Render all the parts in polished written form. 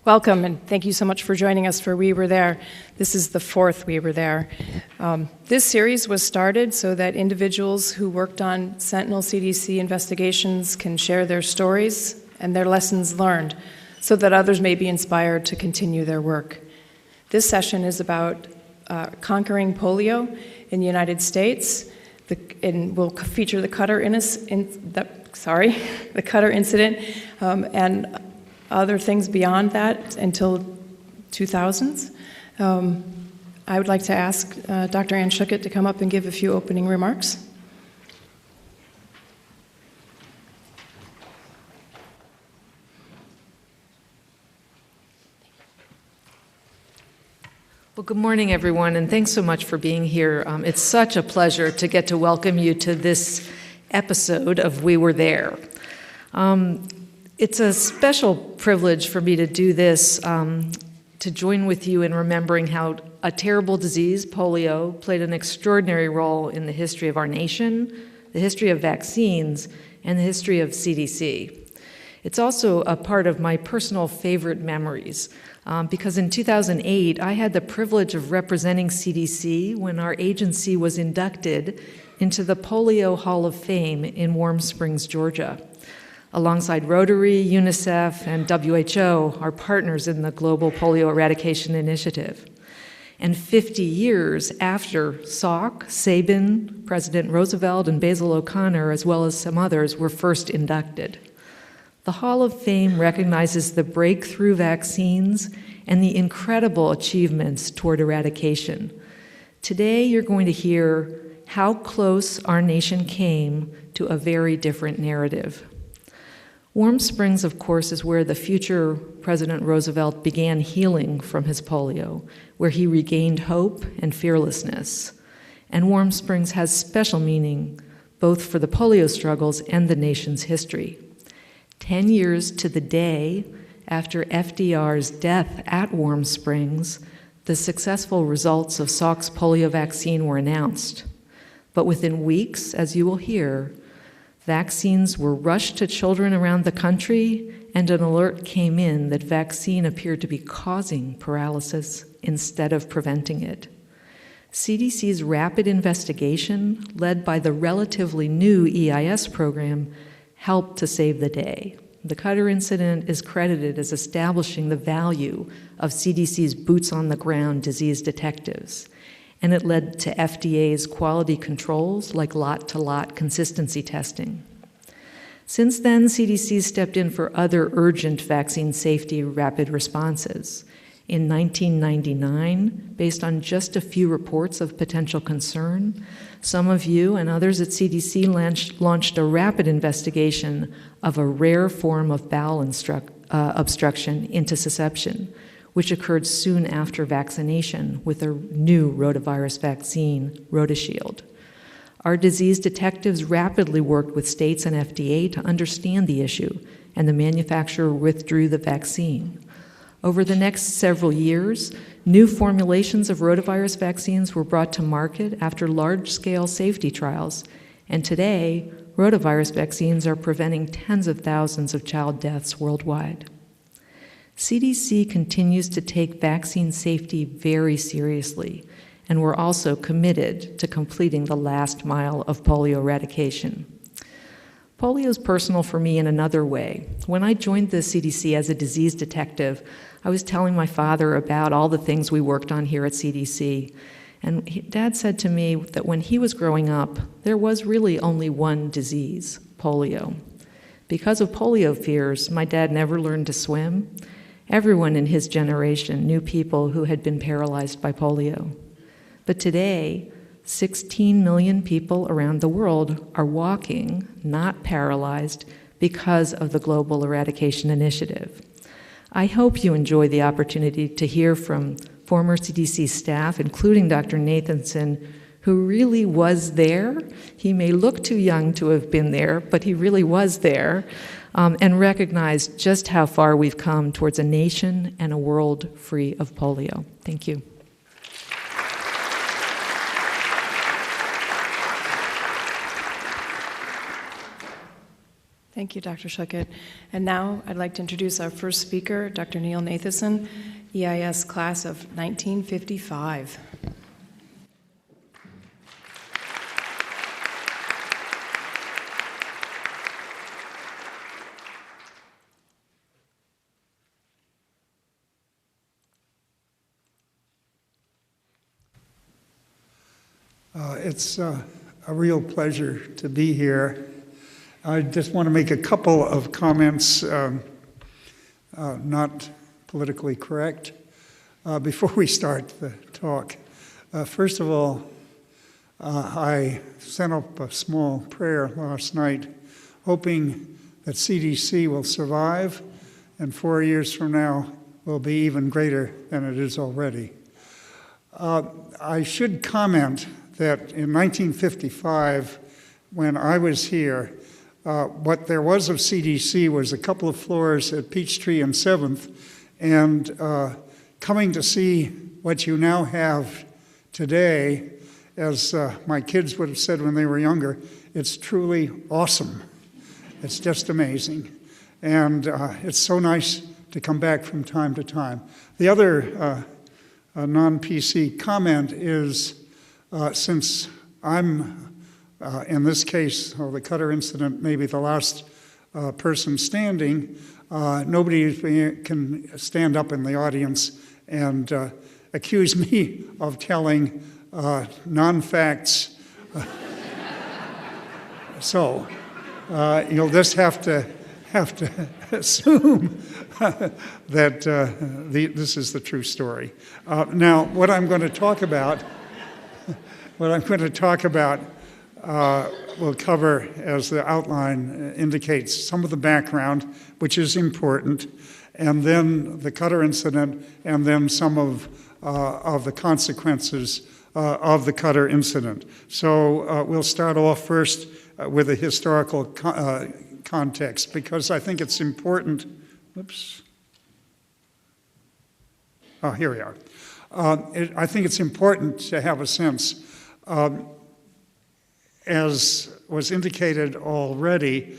Welcome, and thank you so much for joining us for We Were There. This is the fourth We Were There. This series was started so that individuals who worked on Sentinel CDC investigations can share their stories and their lessons learned so that others may be inspired to continue their work. This session is about conquering polio in the United States, and will feature the Cutter incident and other things beyond that until 2000s. I would like to ask Dr. Ann Schuckett to come up and give a few opening remarks. Well, good morning, everyone, and thanks so much for being here. It's such a pleasure to get to welcome you to this episode of We Were There. It's a special privilege for me to do this, to join with you in remembering how a terrible disease, polio, played an extraordinary role in the history of our nation, the history of vaccines, and the history of CDC. It's also a part of my personal favorite memories, because in 2008, I had the privilege of representing CDC when our agency was inducted into the Polio Hall of Fame in Warm Springs, Georgia. Alongside Rotary, UNICEF, and WHO, our partners in the Global Polio Eradication Initiative. And 50 years after Salk, Sabin, President Roosevelt, and Basil O'Connor, as well as some others, were first inducted. The Hall of Fame recognizes the breakthrough vaccines and the incredible achievements toward eradication. Today, you're going to hear how close our nation came to a very different narrative. Warm Springs, of course, is where the future President Roosevelt began healing from his polio, where he regained hope and fearlessness. And Warm Springs has special meaning, both for the polio struggles and the nation's history. 10 years to the day after FDR's death at Warm Springs, the successful results of Salk's polio vaccine were announced. But within weeks, as you will hear, vaccines were rushed to children around the country, and an alert came in that vaccine appeared to be causing paralysis instead of preventing it. CDC's rapid investigation, led by the relatively new EIS program, helped to save the day. The Cutter incident is credited as establishing the value of CDC's boots-on-the-ground disease detectives, and it led to FDA's quality controls like lot-to-lot consistency testing. Since then, CDC stepped in for other urgent vaccine safety rapid responses. In 1999, based on just a few reports of potential concern, some of you and others at CDC launched a rapid investigation of a rare form of bowel obstruction intussusception, which occurred soon after vaccination with a new rotavirus vaccine, RotaShield. Our disease detectives rapidly worked with states and FDA to understand the issue, and the manufacturer withdrew the vaccine. Over the next several years, new formulations of rotavirus vaccines were brought to market after large-scale safety trials, and today, rotavirus vaccines are preventing tens of thousands of child deaths worldwide. CDC continues to take vaccine safety very seriously, and we're also committed to completing the last mile of polio eradication. Polio is personal for me in another way. When I joined the CDC as a disease detective, I was telling my father about all the things we worked on here at CDC, and Dad said to me that when he was growing up, there was really only one disease, polio. Because of polio fears, my dad never learned to swim. Everyone in his generation knew people who had been paralyzed by polio. But today, 16 million people around the world are walking, not paralyzed, because of the Global Eradication Initiative. I hope you enjoy the opportunity to hear from former CDC staff, including Dr. Nathanson, who really was there. He may look too young to have been there, but he really was there. And recognize just how far we've come towards a nation and a world free of polio. Thank you. Thank you, Dr. Schuckett. And now I'd like to introduce our first speaker, Dr. Neil Nathanson, EIS class of 1955. It's a real pleasure to be here. I just want to make a couple of comments, not politically correct, before we start the talk. First of all, I sent up a small prayer last night, hoping that CDC will survive, and 4 years from now will be even greater than it is already. I should comment that in 1955, when I was here, what there was of CDC was a couple of floors at Peachtree and 7th, and coming to see what you now have today, as my kids would have said when they were younger, it's truly awesome. It's just amazing. And it's so nice to come back from time to time. The other non-PC comment is, since I'm, in this case, the Cutter incident, maybe the last person standing, nobody can stand up in the audience and accuse me of telling non-facts. So you'll just have to assume that this is the true story. Now, what I'm going to talk about will cover, as the outline indicates, some of the background, which is important, and then the Cutter incident, and then some of the consequences of the Cutter incident. So we'll start off first with a historical context, because I think it's important. Oops. Oh, here we are. I think it's important to have a sense. As was indicated already,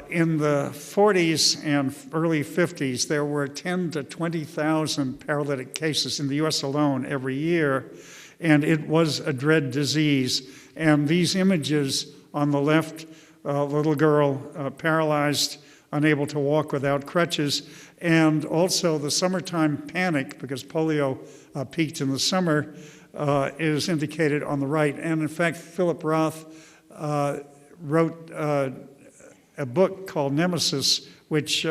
in the 40s and early 50s, there were 10 to 20,000 paralytic cases in the U.S. alone every year, and it was a dread disease. And these images on the left, a little girl paralyzed, unable to walk without crutches, and also the summertime panic, because polio peaked in the summer, is indicated on the right. And in fact, Philip Roth wrote a book called Nemesis, which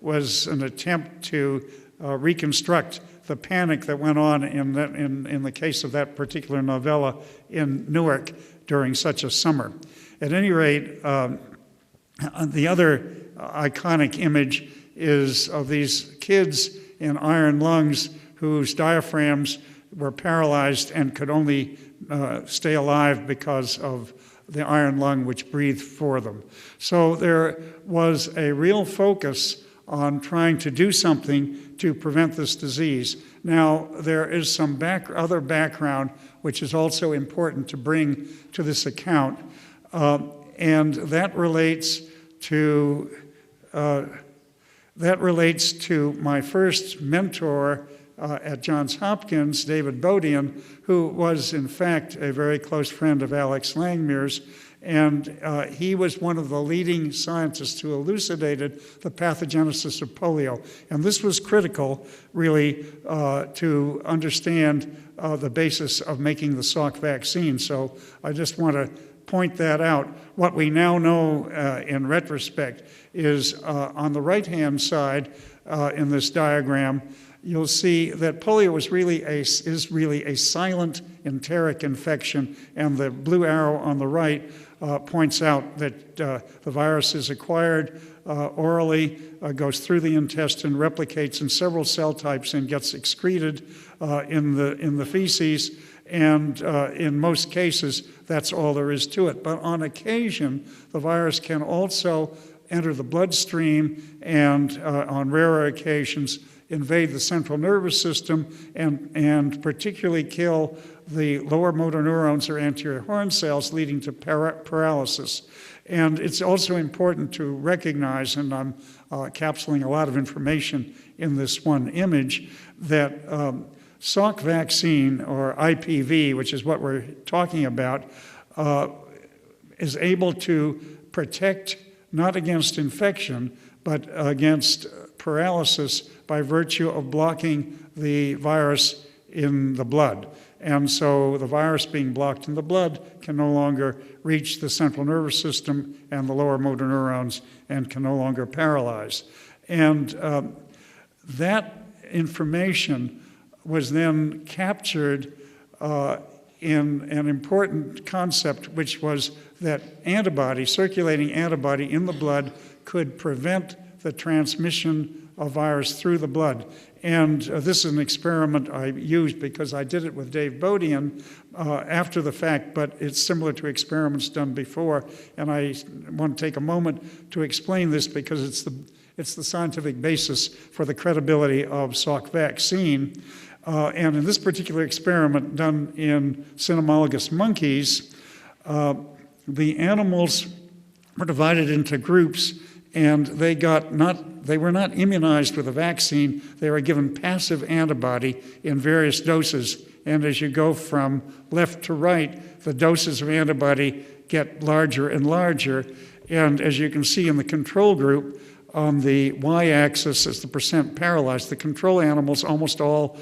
was an attempt to reconstruct the panic that went on in the case of that particular novella in Newark during such a summer. At any rate, the other iconic image is of these kids in iron lungs whose diaphragms were paralyzed and could only stay alive because of the iron lung which breathed for them. So there was a real focus on trying to do something to prevent this disease. Now, there is some other background which is also important to bring to this account, and that relates to my first mentor at Johns Hopkins, David Bodian, who was in fact a very close friend of Alex Langmuir's, and he was one of the leading scientists who elucidated the pathogenesis of polio. And this was critical, really, to understand the basis of making the Salk vaccine. So I just want to point that out. What we now know in retrospect is on the right-hand side in this diagram, you'll see that polio is really a silent enteric infection, and the blue arrow on the right points out that the virus is acquired orally, goes through the intestine, replicates in several cell types, and gets excreted in the feces. And in most cases, that's all there is to it. But on occasion, the virus can also enter the bloodstream and, on rarer occasions, invade the central nervous system and particularly kill the lower motor neurons or anterior horn cells, leading to paralysis. And it's also important to recognize, and I'm capsuling a lot of information in this one image, that Salk vaccine, or IPV, which is what we're talking about, is able to protect not against infection, but against paralysis by virtue of blocking the virus in the blood. And so the virus being blocked in the blood can no longer reach the central nervous system and the lower motor neurons and can no longer paralyze. And that information was then captured in an important concept, which was that antibody, circulating antibody in the blood, could prevent the transmission of virus through the blood. And this is an experiment I used because I did it with Dave Bodian after the fact, but it's similar to experiments done before. And I want to take a moment to explain this because it's the scientific basis for the credibility of Salk vaccine. And in this particular experiment done in cynomolgus monkeys, the animals were divided into groups, and they were not immunized with a vaccine. They were given passive antibody in various doses. And as you go from left to right, the doses of antibody get larger and larger. And as you can see in the control group, on the y-axis is the percent paralyzed. The control animals almost all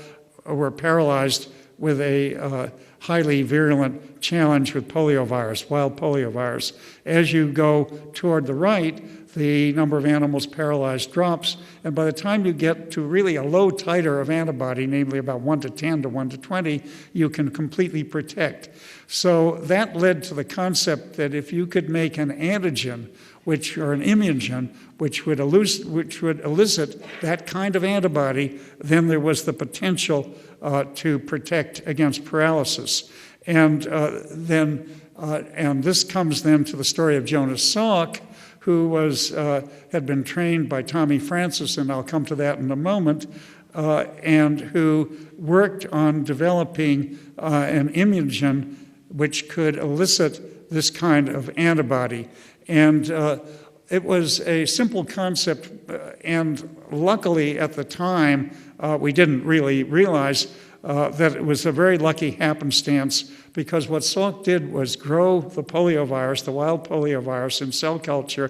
were paralyzed with a highly virulent challenge with poliovirus, wild poliovirus. As you go toward the right, the number of animals paralyzed drops, and by the time you get to really a low titer of antibody, namely about 1 to 10 to 1 to 20, you can completely protect. So that led to the concept that if you could make an antigen, or an immunogen, which would elicit that kind of antibody, then there was the potential to protect against paralysis. And this comes then to the story of Jonas Salk, who had been trained by Tommy Francis, and I'll come to that in a moment, and who worked on developing an immunogen which could elicit this kind of antibody. And it was a simple concept, and luckily at the time, we didn't really realize that it was a very lucky happenstance, because what Salk did was grow the poliovirus, the wild poliovirus, in cell culture,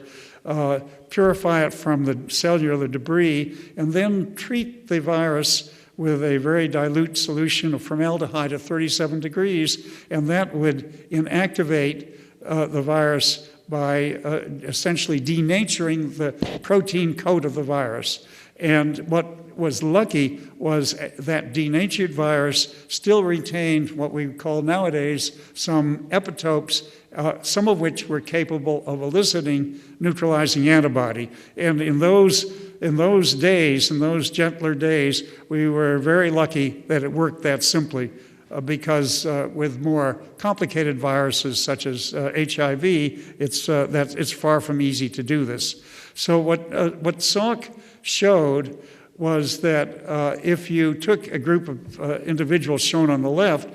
purify it from the cellular debris, and then treat the virus with a very dilute solution of formaldehyde at 37 degrees, and that would inactivate the virus by essentially denaturing the protein coat of the virus. And what was lucky was that denatured virus still retained what we call nowadays some epitopes, some of which were capable of eliciting neutralizing antibody. And in those days, in those gentler days, we were very lucky that it worked that simply. Because with more complicated viruses such as HIV, it's far from easy to do this. So what Salk showed was that if you took a group of individuals shown on the left,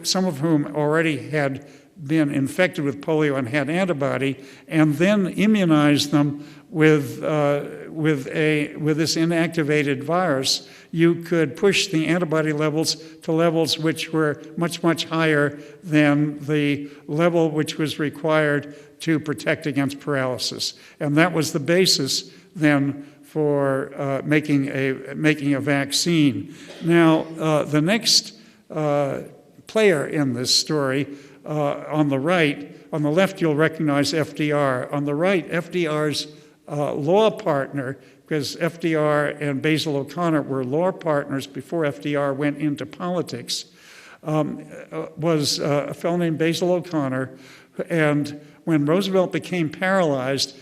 some of whom already had been infected with polio and had antibody, and then immunized them with this inactivated virus, you could push the antibody levels to levels which were much, much higher than the level which was required to protect against paralysis. And that was the basis then for making a vaccine. Now, the next player in this story, on the left you'll recognize FDR. On the right, FDR's law partner, because FDR and Basil O'Connor were law partners before FDR went into politics, was a fellow named Basil O'Connor. And when Roosevelt became paralyzed,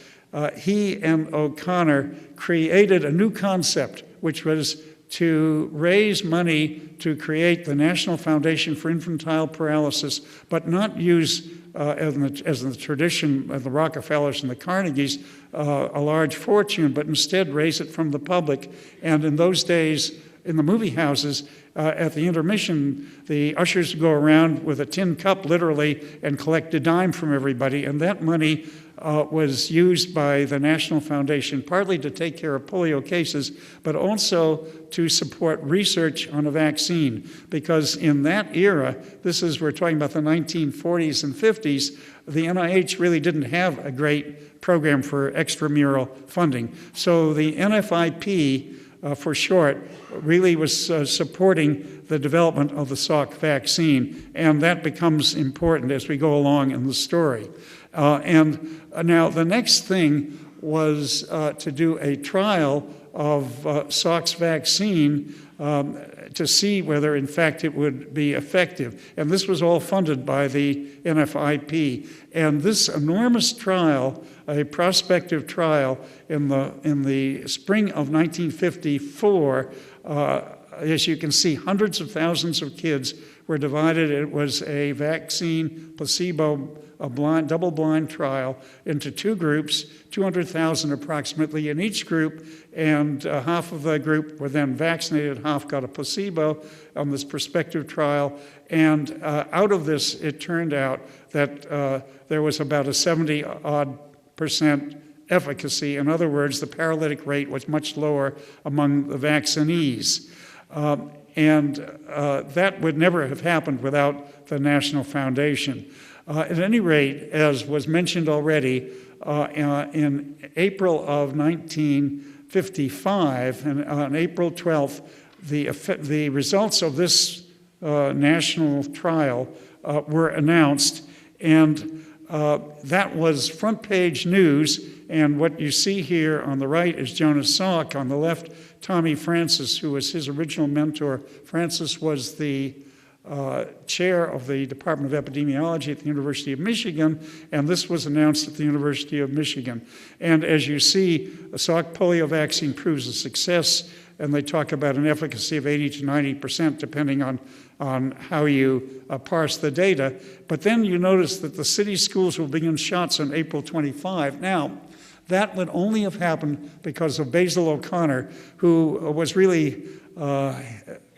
he and O'Connor created a new concept, which was to raise money to create the National Foundation for Infantile Paralysis, but not use, as in the tradition of the Rockefellers and the Carnegies, a large fortune, but instead raise it from the public. And in those days, in the movie houses, at the intermission, the ushers would go around with a tin cup, literally, and collect a dime from everybody. And that money was used by the National Foundation partly to take care of polio cases, but also to support research on a vaccine. Because in that era, we're talking about the 1940s and 50s, the NIH really didn't have a great program for extramural funding. So the NFIP, for short, really was supporting the development of the Salk vaccine, and that becomes important as we go along in the story. And now the next thing was to do a trial of Salk's vaccine to see whether, in fact, it would be effective. And this was all funded by the NFIP. And this enormous trial, a prospective trial in the spring of 1954, as you can see, hundreds of thousands of kids were divided. It was a vaccine placebo, a double-blind trial into two groups, 200,000 approximately in each group, and half of the group were then vaccinated, half got a placebo on this prospective trial. And out of this, it turned out that there was about a 70-odd% efficacy. In other words, the paralytic rate was much lower among the vaccinees. And that would never have happened without the National Foundation. At any rate, as was mentioned already, in April of 1955, and on April 12th, the results of this national trial were announced, and that was front-page news. And what you see here on the right is Jonas Salk. On the left, Tommy Francis, who was his original mentor. Francis was the chair of the Department of Epidemiology at the University of Michigan, and this was announced at the University of Michigan. And as you see, the Salk polio vaccine proves a success, and they talk about an efficacy of 80 to 90%, depending on how you parse the data. But then you notice that the city schools will begin shots on April 25. Now, that would only have happened because of Basil O'Connor, who was really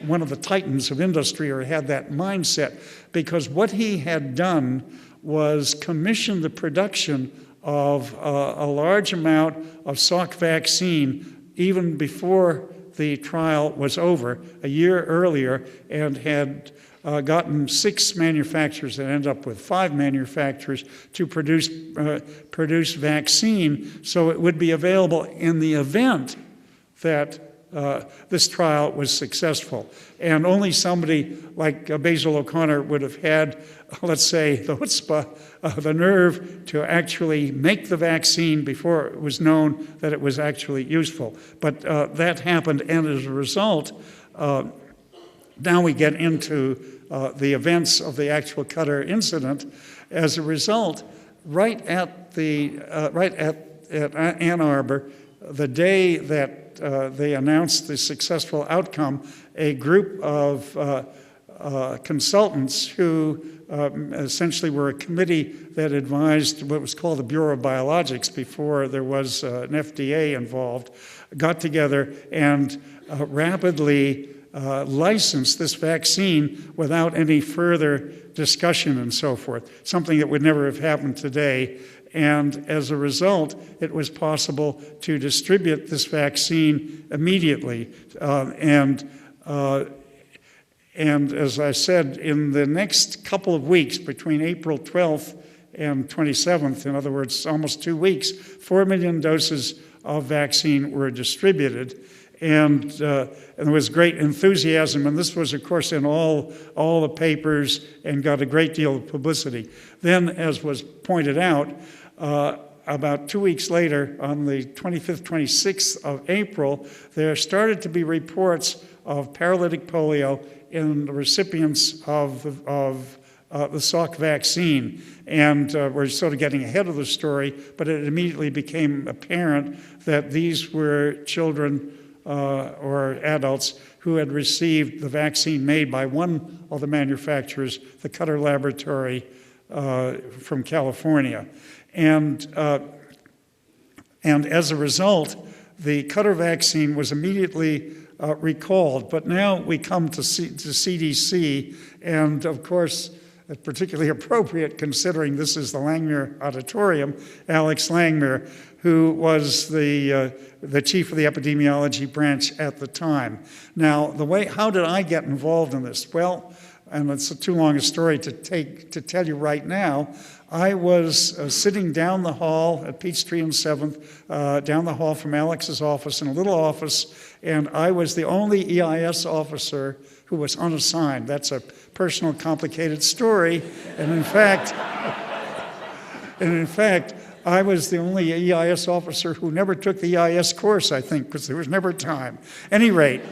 one of the titans of industry, or had that mindset, because what he had done was commission the production of a large amount of Salk vaccine even before the trial was over, a year earlier, and had gotten 6 manufacturers and ended up with 5 manufacturers to produce vaccine, so it would be available in the event that this trial was successful. And only somebody like Basil O'Connor would have had, let's say, the chutzpah, the nerve to actually make the vaccine before it was known that it was actually useful. But that happened, and as a result, now we get into the events of the actual Cutter incident. As a result, right at Ann Arbor, the day that they announced the successful outcome, a group of consultants who essentially were a committee that advised what was called the Bureau of Biologics before there was an FDA involved, got together and rapidly licensed this vaccine without any further discussion and so forth, something that would never have happened today. And as a result, it was possible to distribute this vaccine immediately. And as I said, in the next couple of weeks, between April 12th and 27th, in other words, almost 2 weeks, 4 million doses of vaccine were distributed. And there was great enthusiasm, and this was, of course, in all the papers and got a great deal of publicity. Then, as was pointed out, about 2 weeks later, on the 25th, 26th of April, there started to be reports of paralytic polio in the recipients of the Salk vaccine. And we're sort of getting ahead of the story, but it immediately became apparent that these were children or adults who had received the vaccine made by one of the manufacturers, the Cutter Laboratory from California. And as a result, the Cutter vaccine was immediately recalled. But now we come to CDC, and of course, particularly appropriate considering this is the Langmuir Auditorium, Alex Langmuir, who was the chief of the epidemiology branch at the time. Now, how did I get involved in this? Well, and it's too long a story to tell you right now. I was sitting down the hall at Peachtree and 7th, down the hall from Alex's office, in a little office, and I was the only EIS officer who was unassigned. That's a personal, complicated story, and in fact, I was the only EIS officer who never took the EIS course, I think, because there was never time. Any rate,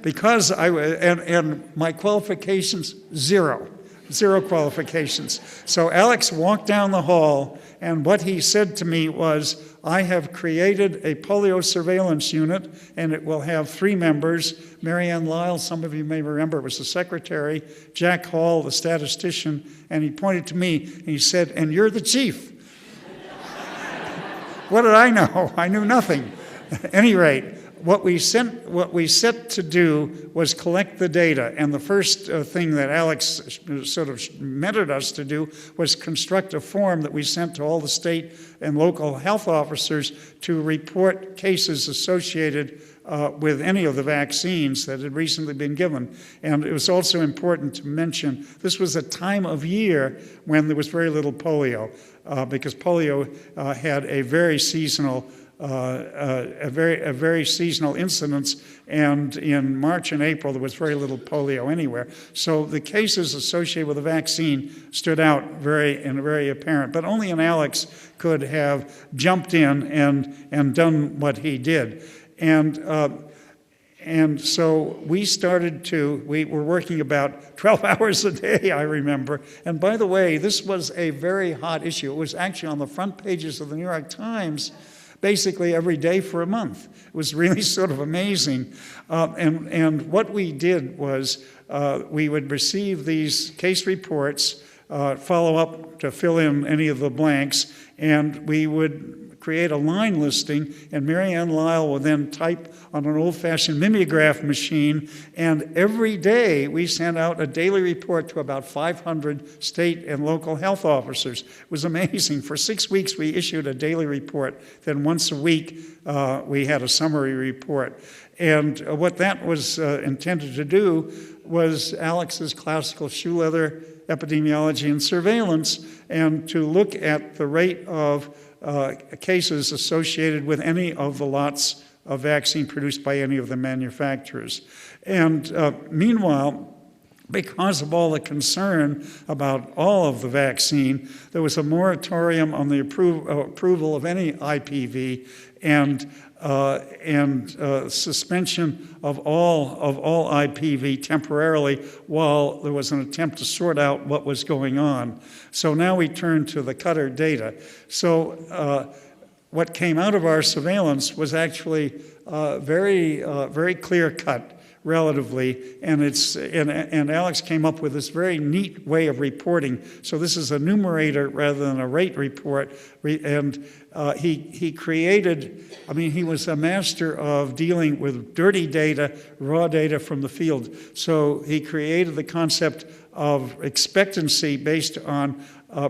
because and my qualifications, zero qualifications. So Alex walked down the hall, and what he said to me was, I have created a polio surveillance unit, and it will have 3 members. Mary Ann Lyle, some of you may remember, was the secretary, Jack Hall, the statistician, and he pointed to me, and he said, and you're the chief. What did I know? I knew nothing. At any rate, what we set to do was collect the data, and the first thing that Alex sort of mentored us to do was construct a form that we sent to all the state and local health officers to report cases associated with any of the vaccines that had recently been given. And it was also important to mention this was a time of year when there was very little polio, because polio had a very seasonal seasonal incidence, and in March and April there was very little polio anywhere. So the cases associated with the vaccine stood out very apparent. But only an Alex could have jumped in and done what he did. And so we were working about 12 hours a day, I remember. And by the way, this was a very hot issue. It was actually on the front pages of the New York Times basically every day for a month. It was really sort of amazing. And what we did was we would receive these case reports, follow up to fill in any of the blanks, and we would create a line listing, and Mary Ann Lyle would then type on an old-fashioned mimeograph machine, and every day we sent out a daily report to about 500 state and local health officers. It was amazing. For 6 weeks we issued a daily report. Then once a week we had a summary report. And what that was intended to do was Alex's classical shoe leather epidemiology and surveillance, and to look at the rate of cases associated with any of the lots of vaccine produced by any of the manufacturers. And meanwhile, because of all the concern about all of the vaccine, there was a moratorium on the approval of any IPV and suspension of all IPV temporarily while there was an attempt to sort out what was going on. So now we turn to the Cutter data. So what came out of our surveillance was actually very clear-cut, relatively, and Alex came up with this very neat way of reporting. So this is a numerator rather than a rate report, and he created, he was a master of dealing with dirty data, raw data from the field. So he created the concept of expectancy based on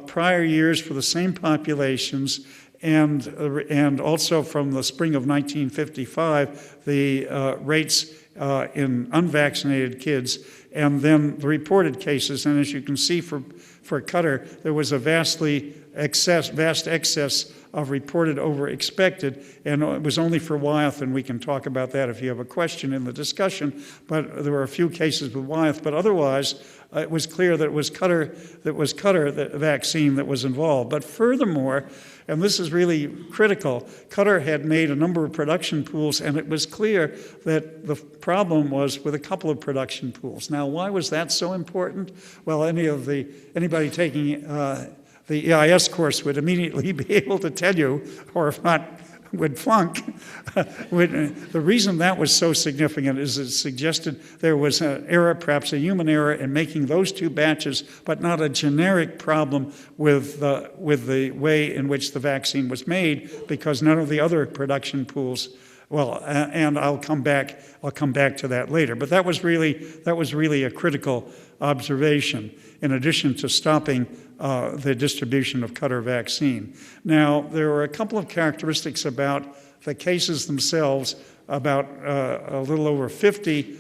prior years for the same populations, and also from the spring of 1955, the rates in unvaccinated kids, and then the reported cases. And as you can see for Cutter, there was a vast excess of reported over expected, and it was only for Wyeth, and we can talk about that if you have a question in the discussion, but there were a few cases with Wyeth, but otherwise it was clear that it was Cutter, the vaccine that was involved. But furthermore, and this is really critical, Cutter had made a number of production pools, and it was clear that the problem was with a couple of production pools. Now, why was that so important? Well, anybody taking the EIS course would immediately be able to tell you, or if not, would flunk. The reason that was so significant is it suggested there was an error, perhaps a human error, in making those two batches, but not a generic problem with the way in which the vaccine was made, because none of the other production pools Well, and I'll come back to that later. But that was really a critical observation, in addition to stopping the distribution of Qatar vaccine. Now, there were a couple of characteristics about the cases themselves. About a little over 50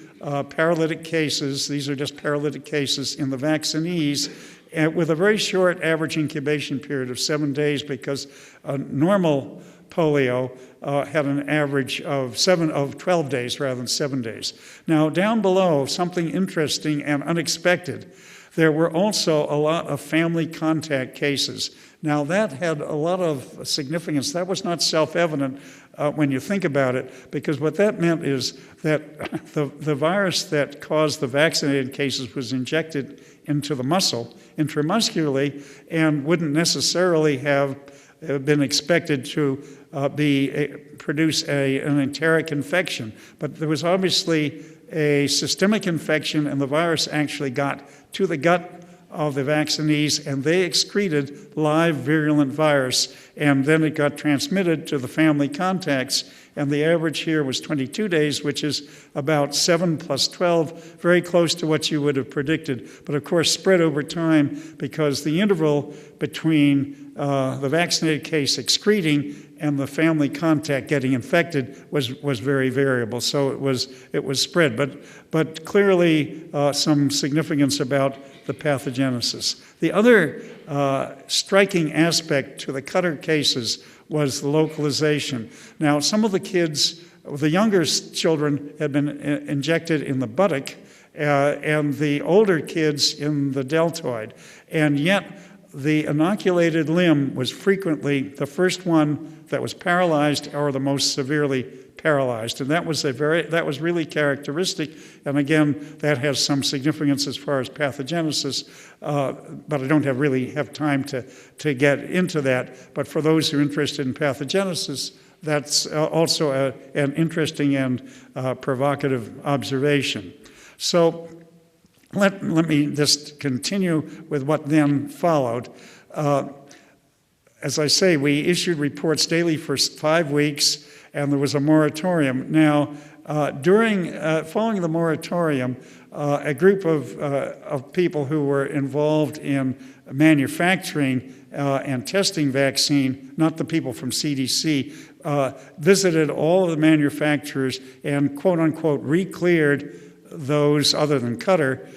paralytic cases. These are just paralytic cases in the vaccinees, with a very short average incubation period of 7 days, because normal polio had an average of 12 days rather than 7 days. Now, down below, something interesting and unexpected. There were also a lot of family contact cases. Now, that had a lot of significance. That was not self-evident when you think about it, because what that meant is that the virus that caused the vaccinated cases was injected into the muscle intramuscularly and wouldn't necessarily have been expected to produce an enteric infection. But there was obviously a systemic infection, and the virus actually got to the gut of the vaccinees, and they excreted live virulent virus, and then it got transmitted to the family contacts, and the average here was 22 days, which is about 7 plus 12, very close to what you would have predicted, but of course spread over time, because the interval between the vaccinated case excreting and the family contact getting infected was very variable. So it was spread, but clearly some significance about the pathogenesis. The other striking aspect to the Qatar cases was the localization. Now, some of the kids, the younger children, had been injected in the buttock, and the older kids in the deltoid, and yet the inoculated limb was frequently the first one that was paralyzed or the most severely paralyzed, and that was really characteristic. And again, that has some significance as far as pathogenesis, but I don't really have time to get into that. But for those who are interested in pathogenesis, that's also an interesting and provocative observation. So let me just continue with what then followed. As I say, we issued reports daily for 5 weeks, and there was a moratorium. Now, following the moratorium, a group of people who were involved in manufacturing and testing vaccine, not the people from CDC, visited all of the manufacturers and, quote unquote, re-cleared those other than Qatar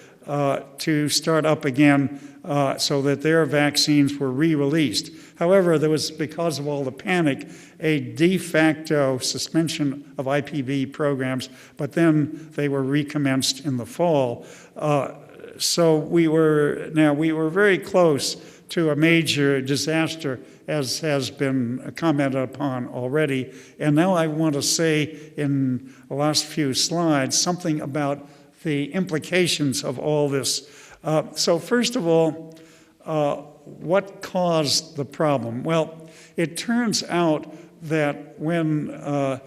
to start up again so that their vaccines were re-released. However, there was, because of all the panic, a de facto suspension of IPV programs, but then they were recommenced in the fall. So we were very close to a major disaster, as has been commented upon already. And now I want to say in the last few slides something about the implications of all this. So first of all, what caused the problem? Well, it turns out that when the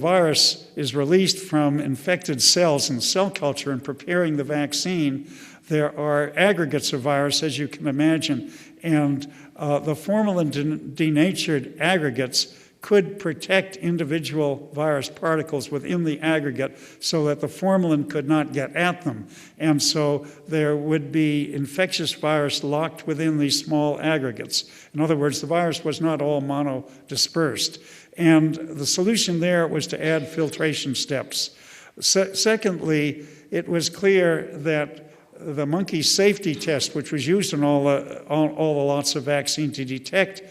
virus is released from infected cells in cell culture and preparing the vaccine, there are aggregates of virus, as you can imagine, and the formalin denatured aggregates could protect individual virus particles within the aggregate so that the formalin could not get at them. And so there would be infectious virus locked within these small aggregates. In other words, the virus was not all monodispersed. And the solution there was to add filtration steps. Secondly, it was clear that the monkey safety test, which was used in all the lots of vaccine to detect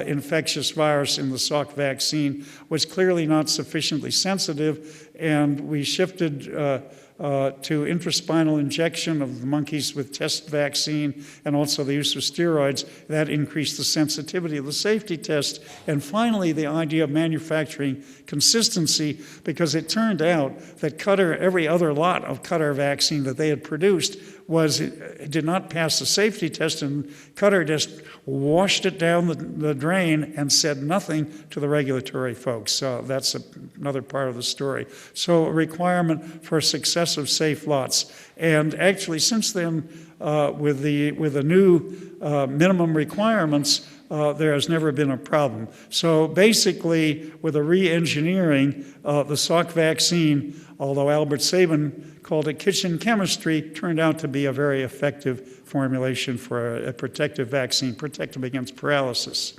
infectious virus in the Salk vaccine, was clearly not sufficiently sensitive, and we shifted to intraspinal injection of the monkeys with test vaccine and also the use of steroids. That increased the sensitivity of the safety test. And finally, the idea of manufacturing consistency, because it turned out that Qatar, every other lot of Qatar vaccine that they had produced did not pass the safety test, and Qatar just washed it down the drain and said nothing to the regulatory folks. So that's another part of the story. So a requirement for successive safe lots. And actually, since then, with the new minimum requirements, there has never been a problem. So basically, with a re-engineering, the Salk vaccine, although Albert Sabin called it kitchen chemistry, turned out to be a very effective formulation for a protective vaccine, protective against paralysis.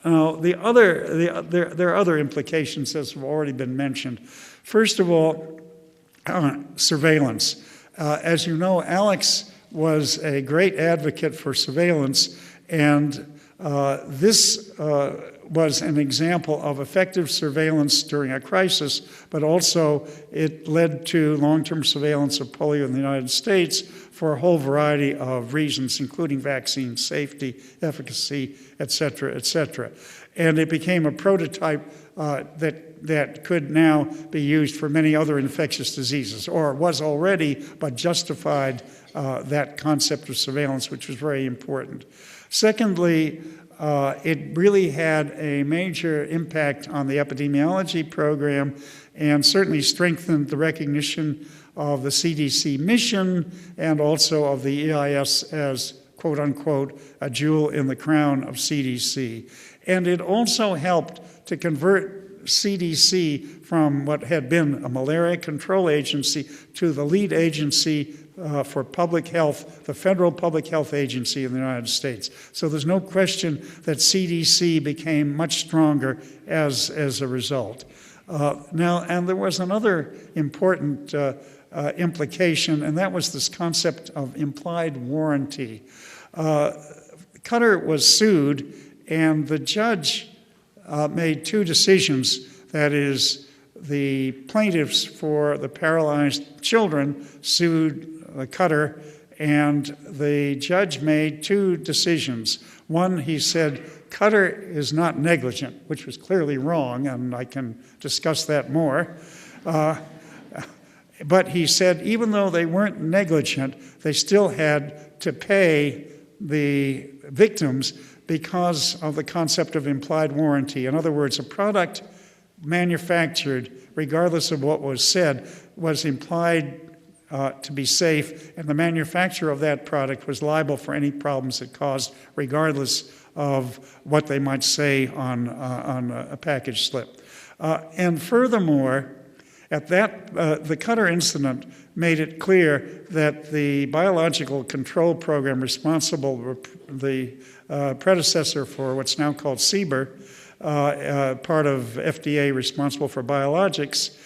Now, there are other implications, as have already been mentioned. First of all, surveillance. As you know, Alex was a great advocate for surveillance, and this was an example of effective surveillance during a crisis, but also it led to long-term surveillance of polio in the United States for a whole variety of reasons, including vaccine safety, efficacy, et cetera, et cetera. And it became a prototype that could now be used for many other infectious diseases, or was already, but justified that concept of surveillance, which was very important. Secondly, it really had a major impact on the epidemiology program and certainly strengthened the recognition of the CDC mission and also of the EIS as, quote unquote, a jewel in the crown of CDC. And it also helped to convert CDC from what had been a malaria control agency to the lead agency for public health, the federal public health agency in the United States. So there's no question that CDC became much stronger as a result. Now, and there was another important implication, and that was this concept of implied warranty. Cutter was sued, and the judge made two decisions. That is, the plaintiffs for the paralyzed children sued Cutter, and the judge made two decisions. One, he said, Cutter is not negligent, which was clearly wrong, and I can discuss that more. But he said, even though they weren't negligent, they still had to pay the victims because of the concept of implied warranty. In other words, a product manufactured, regardless of what was said, was implied to be safe, and the manufacturer of that product was liable for any problems it caused, regardless of what they might say on a package slip. And furthermore, at that, the Cutter incident made it clear that the biological control program responsible, the predecessor for what's now called CBER, part of FDA responsible for biologics,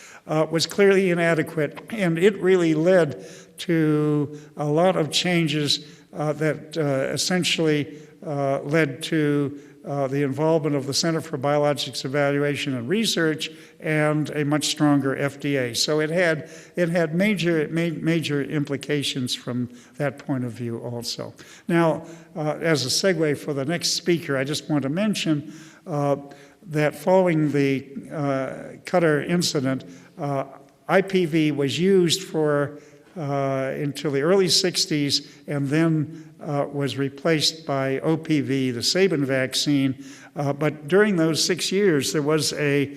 was clearly inadequate, and it really led to a lot of changes that essentially led to the involvement of the Center for Biologics Evaluation and Research and a much stronger FDA. So it had major implications from that point of view also. Now, as a segue for the next speaker, I just want to mention that following the Cutter incident, IPV was used for until the early 60s, and then was replaced by OPV, the Sabin vaccine. But during those 6 years, there was a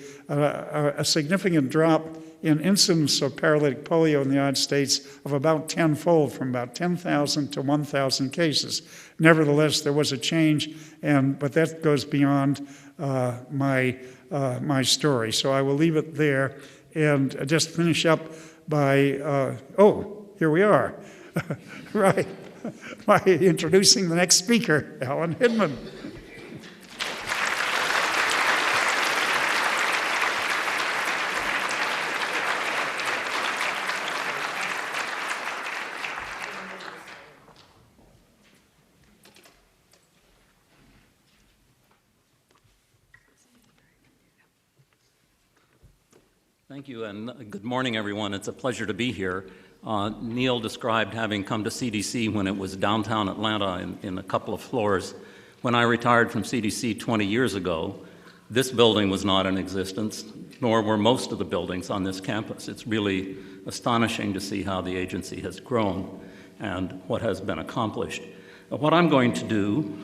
significant drop in incidence of paralytic polio in the United States of about tenfold, from about 10,000 to 1,000 cases. Nevertheless, there was a change, but that goes beyond my story. So I will leave it there and just finish up by, here we are, right, by introducing the next speaker, Alan Hidman. Thank you, and good morning, everyone. It's a pleasure to be here. Neil described having come to CDC when it was downtown Atlanta in a couple of floors. When I retired from CDC 20 years ago, this building was not in existence, nor were most of the buildings on this campus. It's really astonishing to see how the agency has grown and what has been accomplished. What I'm going to do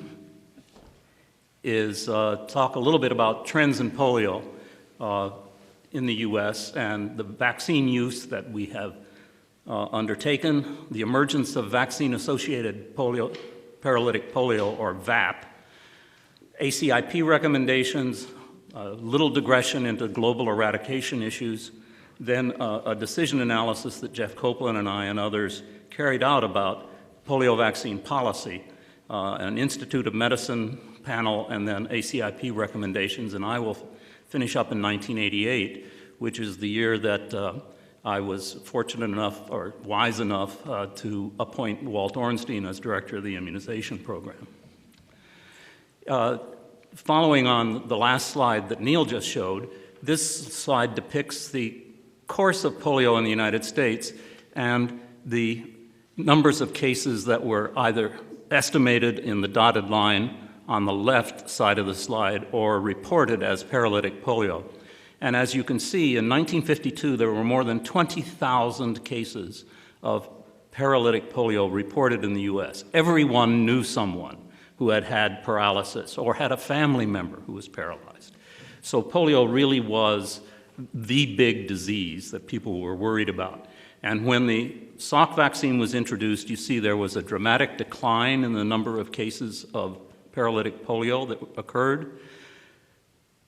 is talk a little bit about trends in polio in the U.S. and the vaccine use that we have undertaken, the emergence of vaccine-associated polio paralytic polio, or VAP, ACIP recommendations, a little digression into global eradication issues, then a decision analysis that Jeff Copeland and I and others carried out about polio vaccine policy, an Institute of Medicine panel, and then ACIP recommendations. And I will finish up in 1988, which is the year that I was fortunate enough or wise enough to appoint Walt Ornstein as director of the immunization program. Following on the last slide that Neil just showed, this slide depicts the course of polio in the United States and the numbers of cases that were either estimated in the dotted line on the left side of the slide or reported as paralytic polio. And as you can see, in 1952, there were more than 20,000 cases of paralytic polio reported in the US. Everyone knew someone who had had paralysis or had a family member who was paralyzed. So polio really was the big disease that people were worried about. And when the Salk vaccine was introduced, you see there was a dramatic decline in the number of cases of paralytic polio that occurred.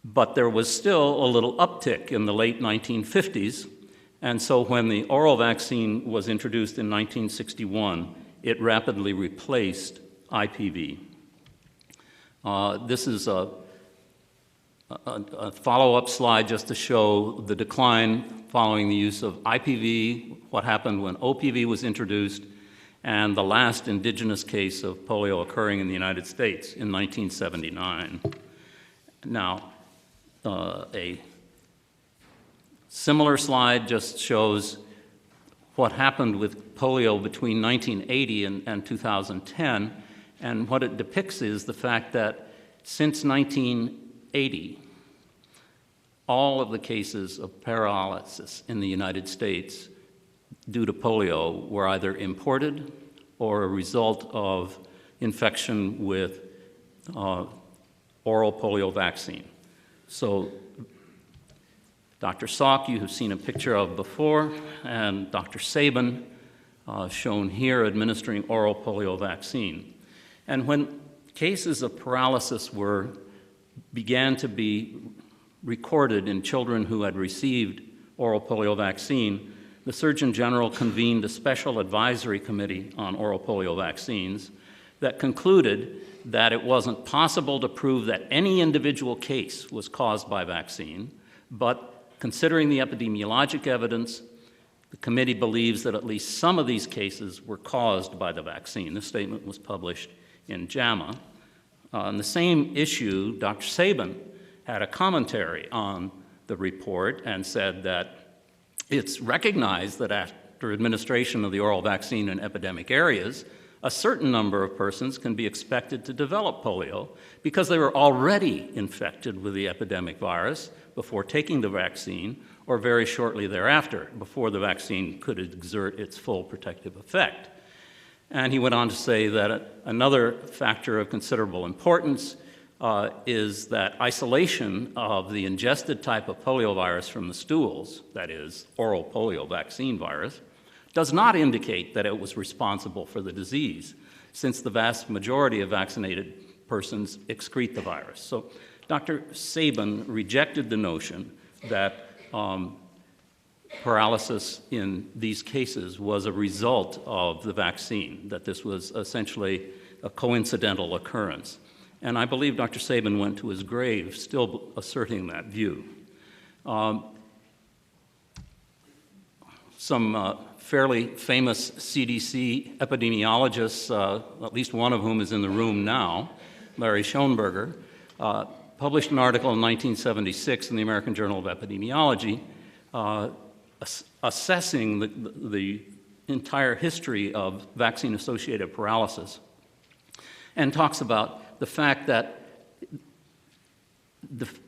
But there was still a little uptick in the late 1950s. And so when the oral vaccine was introduced in 1961, it rapidly replaced IPV. This is a follow-up slide just to show the decline following the use of IPV, what happened when OPV was introduced, and the last indigenous case of polio occurring in the United States in 1979. Now, a similar slide just shows what happened with polio between 1980 and 2010, and what it depicts is the fact that since 1980, all of the cases of paralysis in the United States due to polio were either imported or a result of infection with oral polio vaccine. So Dr. Salk, you have seen a picture of before, and Dr. Sabin, shown here, administering oral polio vaccine. And when cases of paralysis began to be recorded in children who had received oral polio vaccine, the Surgeon General convened a special advisory committee on oral polio vaccines that concluded that it wasn't possible to prove that any individual case was caused by vaccine, but considering the epidemiologic evidence, the committee believes that at least some of these cases were caused by the vaccine. This statement was published in JAMA. On the same issue, Dr. Sabin had a commentary on the report and said that it's recognized that after administration of the oral vaccine in epidemic areas, a certain number of persons can be expected to develop polio because they were already infected with the epidemic virus before taking the vaccine or very shortly thereafter, before the vaccine could exert its full protective effect. And he went on to say that another factor of considerable importance is that isolation of the ingested type of poliovirus from the stools, that is, oral polio vaccine virus, does not indicate that it was responsible for the disease, since the vast majority of vaccinated persons excrete the virus. So Dr. Sabin rejected the notion that paralysis in these cases was a result of the vaccine, that this was essentially a coincidental occurrence. And I believe Dr. Sabin went to his grave still asserting that view. Some fairly famous CDC epidemiologists, at least one of whom is in the room now, Larry Schoenberger, published an article in 1976 in the American Journal of Epidemiology assessing the entire history of vaccine-associated paralysis, and talks about the fact that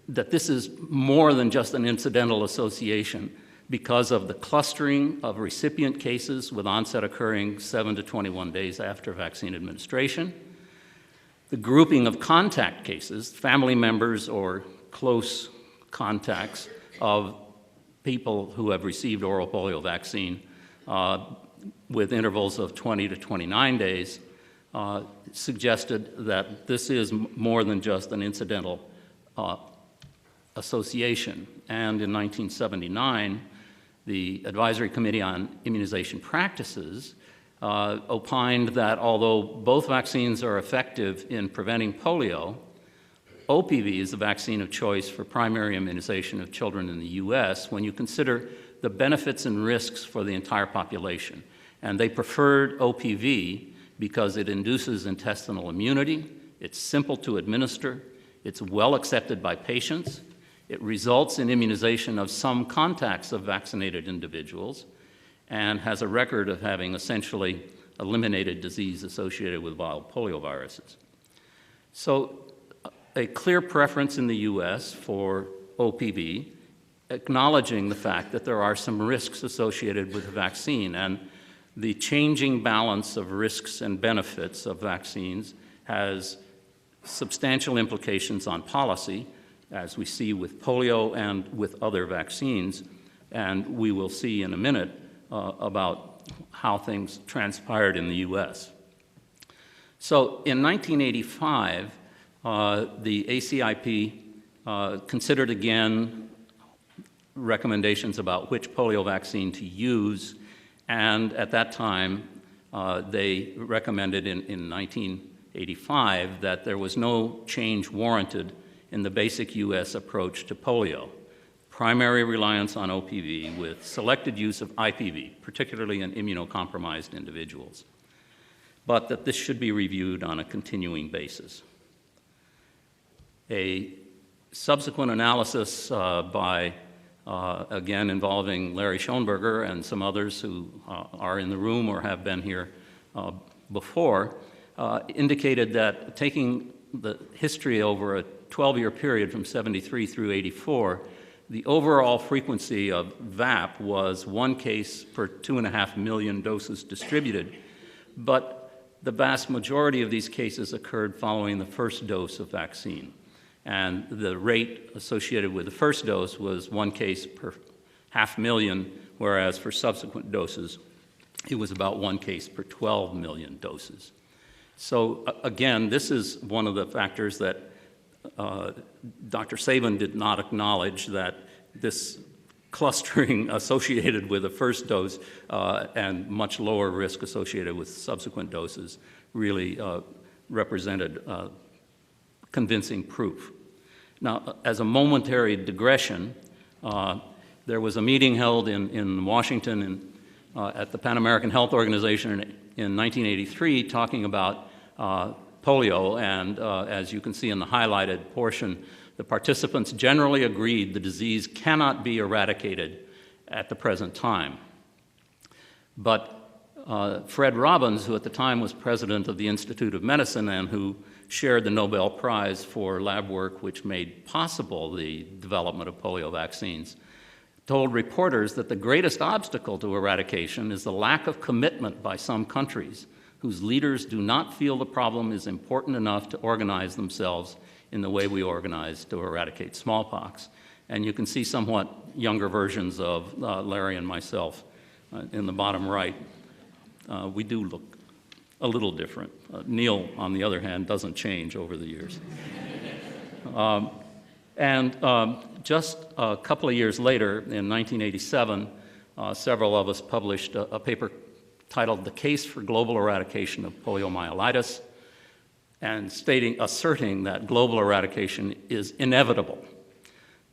this is more than just an incidental association because of the clustering of recipient cases with onset occurring 7 to 21 days after vaccine administration, the grouping of contact cases, family members or close contacts of people who have received oral polio vaccine with intervals of 20 to 29 days, suggested that this is more than just an incidental association. And in 1979, the Advisory Committee on Immunization Practices opined that although both vaccines are effective in preventing polio, OPV is the vaccine of choice for primary immunization of children in the U.S. when you consider the benefits and risks for the entire population. And they preferred OPV because it induces intestinal immunity, it's simple to administer, it's well accepted by patients, it results in immunization of some contacts of vaccinated individuals, and has a record of having essentially eliminated disease associated with wild polioviruses. So a clear preference in the U.S. for OPV, acknowledging the fact that there are some risks associated with the vaccine, and the changing balance of risks and benefits of vaccines has substantial implications on policy, as we see with polio and with other vaccines, and we will see in a minute about how things transpired in the U.S. So in 1985, the ACIP considered again recommendations about which polio vaccine to use, and at that time they recommended in 1985 that there was no change warranted in the basic U.S. approach to polio. Primary reliance on OPV with selected use of IPV, particularly in immunocompromised individuals, but that this should be reviewed on a continuing basis. A subsequent analysis again involving Larry Schoenberger and some others who are in the room or have been here before, indicated that taking the history over a 12-year period from 73 through 84, the overall frequency of VAP was 1 case per 2.5 million doses distributed, but the vast majority of these cases occurred following the first dose of vaccine. And the rate associated with the first dose was 1 case per 500,000, whereas for subsequent doses, it was about 1 case per 12 million doses. So again, this is one of the factors that Dr. Sabin did not acknowledge, that this clustering associated with the first dose and much lower risk associated with subsequent doses really represented convincing proof. Now, as a momentary digression, there was a meeting held in Washington at the Pan American Health Organization in 1983 talking about polio, and as you can see in the highlighted portion, the participants generally agreed the disease cannot be eradicated at the present time. But Fred Robbins, who at the time was president of the Institute of Medicine and who shared the Nobel Prize for lab work which made possible the development of polio vaccines, told reporters that the greatest obstacle to eradication is the lack of commitment by some countries whose leaders do not feel the problem is important enough to organize themselves in the way we organize to eradicate smallpox. And you can see somewhat younger versions of Larry and myself in the bottom right. We do look a little different. Neil, on the other hand, doesn't change over the years. Just a couple of years later, in 1987, several of us published a paper titled "The Case for Global Eradication of Poliomyelitis," and asserting that global eradication is inevitable.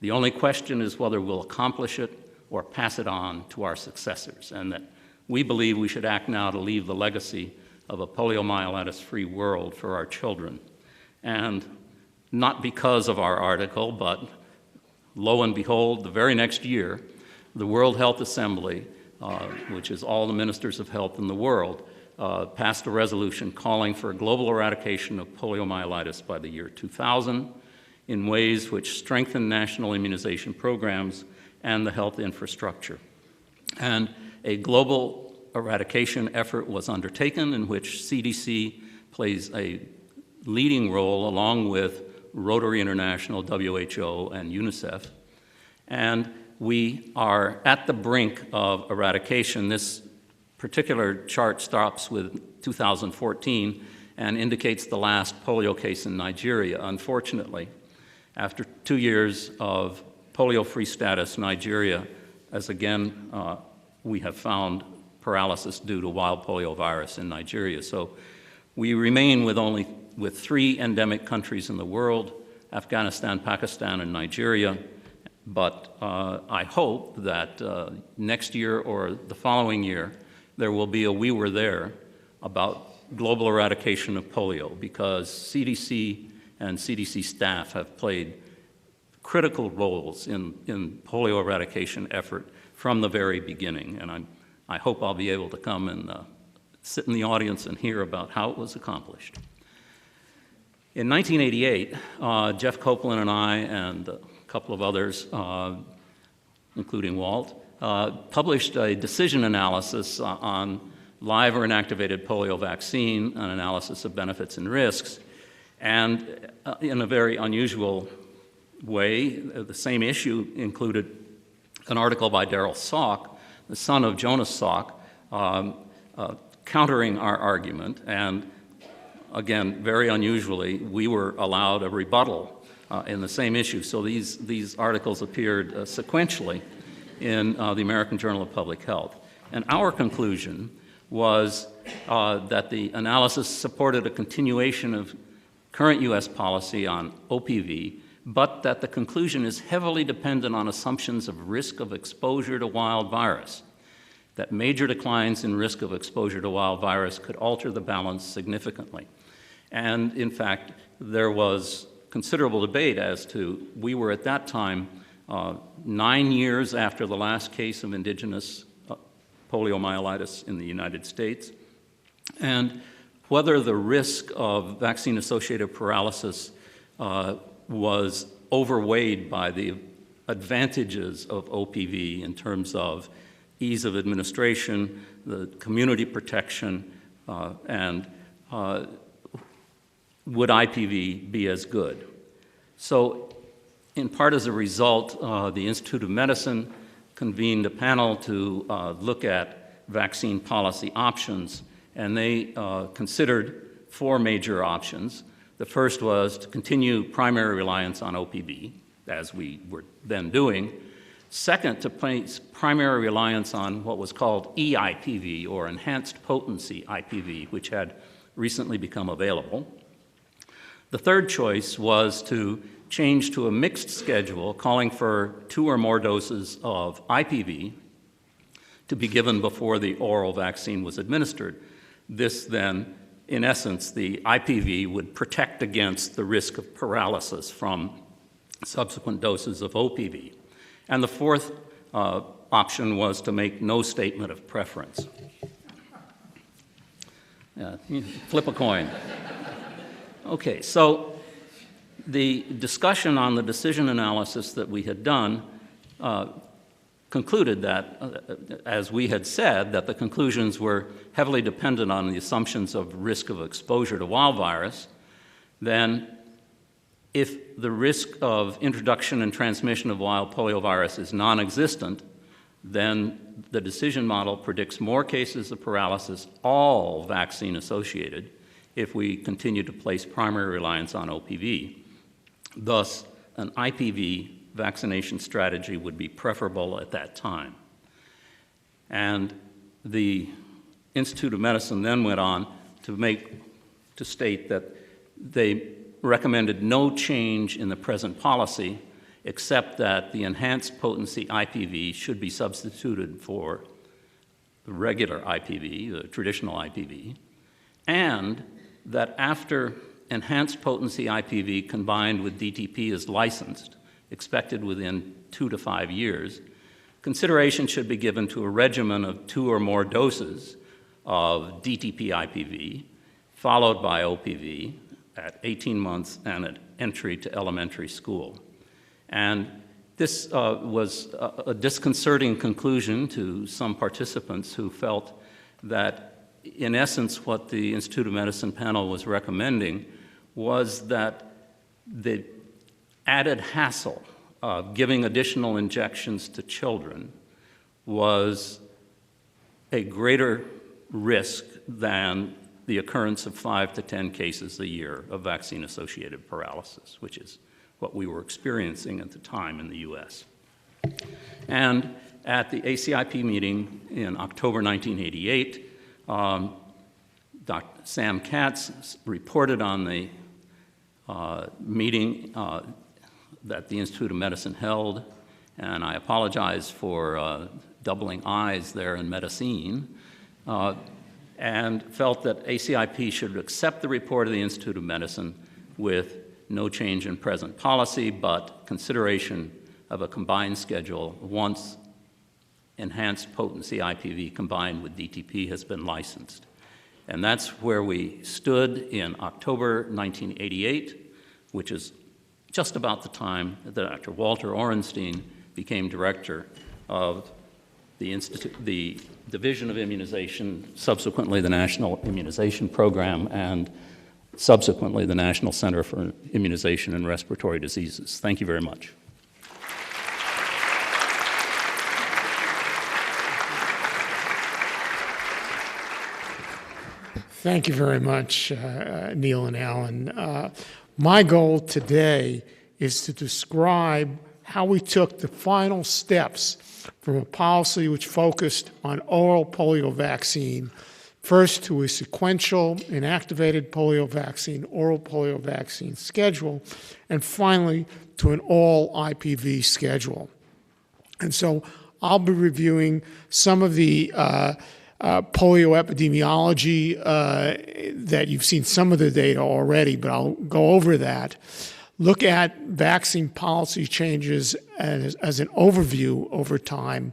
The only question is whether we'll accomplish it or pass it on to our successors, and that we believe we should act now to leave the legacy of a poliomyelitis-free world for our children. And not because of our article, but lo and behold, the very next year, the World Health Assembly, which is all the ministers of health in the world, passed a resolution calling for a global eradication of poliomyelitis by the year 2000 in ways which strengthen national immunization programs and the health infrastructure. And a global eradication effort was undertaken in which CDC plays a leading role along with Rotary International, WHO, and UNICEF. And we are at the brink of eradication. This particular chart stops with 2014, and indicates the last polio case in Nigeria. Unfortunately, after 2 years of polio-free status, Nigeria, as again we have found paralysis due to wild polio virus in Nigeria. So we remain with 3 endemic countries in the world: Afghanistan, Pakistan, and Nigeria. But I hope that next year or the following year, there will be a We Were There about global eradication of polio, because CDC and CDC staff have played critical roles in polio eradication effort from the very beginning. And I hope I'll be able to come and sit in the audience and hear about how it was accomplished. In 1988, Jeff Copeland and I and a couple of others, including Walt, published a decision analysis on live or inactivated polio vaccine, an analysis of benefits and risks. And in a very unusual way, the same issue included an article by Daryl Salk, the son of Jonas Salk, countering our argument. And again, very unusually, we were allowed a rebuttal in the same issue. So these articles appeared sequentially in the American Journal of Public Health. And our conclusion was that the analysis supported a continuation of current U.S. policy on OPV, but that the conclusion is heavily dependent on assumptions of risk of exposure to wild virus, that major declines in risk of exposure to wild virus could alter the balance significantly. And in fact, there was considerable debate as to, we were at that time 9 years after the last case of indigenous poliomyelitis in the United States, and whether the risk of vaccine-associated paralysis was overweighed by the advantages of OPV in terms of ease of administration, the community protection, and would IPV be as good? So, in part as a result, the Institute of Medicine convened a panel to look at vaccine policy options, and they considered 4 major options. The first was to continue primary reliance on OPV, as we were then doing. Second, to place primary reliance on what was called eIPV, or enhanced potency IPV, which had recently become available. The third choice was to change to a mixed schedule, calling for 2 or more doses of IPV to be given before the oral vaccine was administered. This then, in essence, the IPV would protect against the risk of paralysis from subsequent doses of OPV. And the fourth option was to make no statement of preference. Flip a coin. Okay, so the discussion on the decision analysis that we had done concluded that, as we had said, that the conclusions were heavily dependent on the assumptions of risk of exposure to wild virus. Then, if the risk of introduction and transmission of wild poliovirus is non-existent, then the decision model predicts more cases of paralysis, all vaccine-associated, if we continue to place primary reliance on OPV. Thus, an IPV vaccination strategy would be preferable at that time. And the Institute of Medicine then went on to state that they recommended no change in the present policy, except that the enhanced potency IPV should be substituted for the regular IPV, the traditional IPV, and that after enhanced potency IPV combined with DTP is licensed, expected within 2 to 5 years, consideration should be given to a regimen of 2 or more doses of DTP IPV, followed by OPV at 18 months and at entry to elementary school. And this was a disconcerting conclusion to some participants who felt that, in essence, what the Institute of Medicine panel was recommending was that the added hassle of giving additional injections to children was a greater risk than the occurrence of 5 to 10 cases a year of vaccine-associated paralysis, which is what we were experiencing at the time in the U.S. And at the ACIP meeting in October 1988, Dr. Sam Katz reported on the meeting that the Institute of Medicine held, and I apologize for doubling I's there in medicine, and felt that ACIP should accept the report of the Institute of Medicine with no change in present policy, but consideration of a combined schedule once enhanced potency IPV combined with DTP has been licensed. And that's where we stood in October 1988, which is just about the time that Dr. Walter Orenstein became director of the Division of Immunization, subsequently the National Immunization Program, and subsequently the National Center for Immunization and Respiratory Diseases. Thank you very much. Thank you very much, Neil and Alan. My goal today is to describe how we took the final steps from a policy which focused on oral polio vaccine, first to a sequential inactivated polio vaccine, oral polio vaccine schedule, and finally to an all IPV schedule. And so I'll be reviewing some of the polio epidemiology that you've seen some of the data already, but I'll go over that. Look at vaccine policy changes as an overview over time,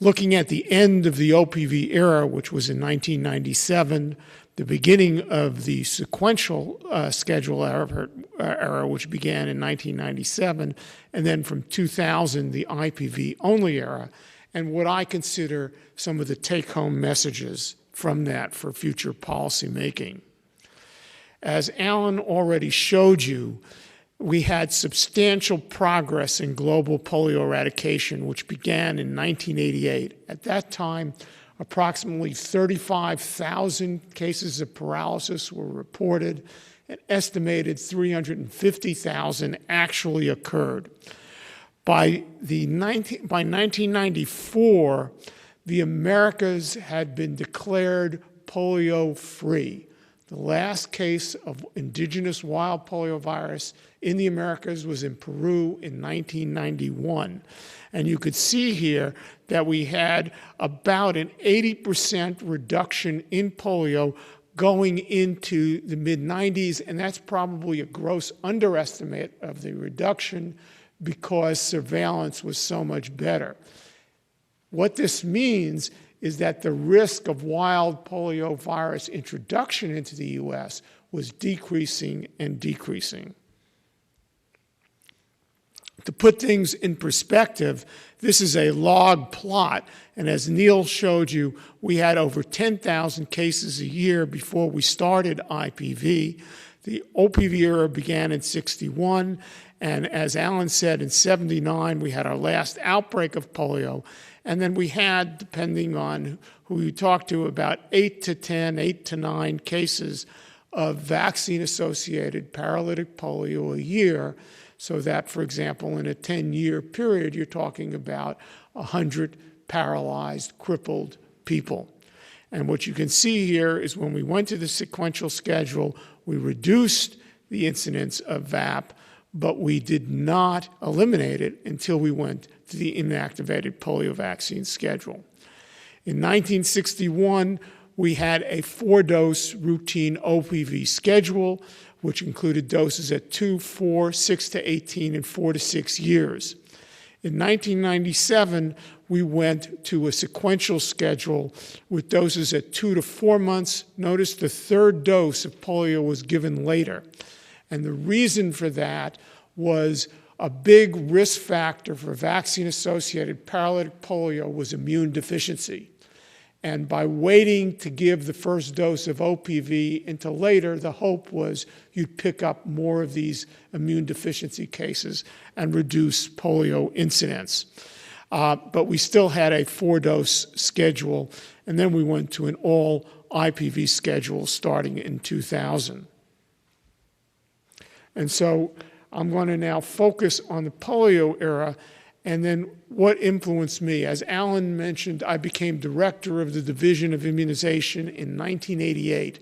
looking at the end of the OPV era, which was in 1997, the beginning of the sequential schedule era, which began in 1997, and then from 2000, the IPV-only era, and what I consider some of the take-home messages from that for future policy making. As Alan already showed you, we had substantial progress in global polio eradication, which began in 1988. At that time, approximately 35,000 cases of paralysis were reported. An estimated 350,000 actually occurred. By 1994, the Americas had been declared polio-free. The last case of indigenous wild poliovirus in the Americas was in Peru in 1991. And you could see here that we had about an 80% reduction in polio going into the mid-90s, and that's probably a gross underestimate of the reduction because surveillance was so much better. What this means is that the risk of wild poliovirus introduction into the U.S. was decreasing and decreasing. To put things in perspective, this is a log plot, and as Neil showed you, we had over 10,000 cases a year before we started IPV. The OPV era began in '61, and as Alan said, in '79, we had our last outbreak of polio. And then we had, depending on who you talk to, about 8 to 10, 8 to 9 cases of vaccine-associated paralytic polio a year, so that, for example, in a 10-year period, you're talking about 100 paralyzed, crippled people. And what you can see here is when we went to the sequential schedule, we reduced the incidence of VAP, but we did not eliminate it until we went to the inactivated polio vaccine schedule. In 1961, we had a 4-dose routine OPV schedule, which included doses at 2, 4, 6 to 18, and 4 to 6 years. In 1997, we went to a sequential schedule with doses at 2 to 4 months. Notice the third dose of polio was given later. And the reason for that was a big risk factor for vaccine-associated paralytic polio was immune deficiency. And by waiting to give the first dose of OPV until later, the hope was you'd pick up more of these immune deficiency cases and reduce polio incidence. But we still had a 4-dose schedule, and then we went to an all IPV schedule starting in 2000. And so I'm going to now focus on the polio era and then what influenced me. As Alan mentioned, I became director of the Division of Immunization in 1988.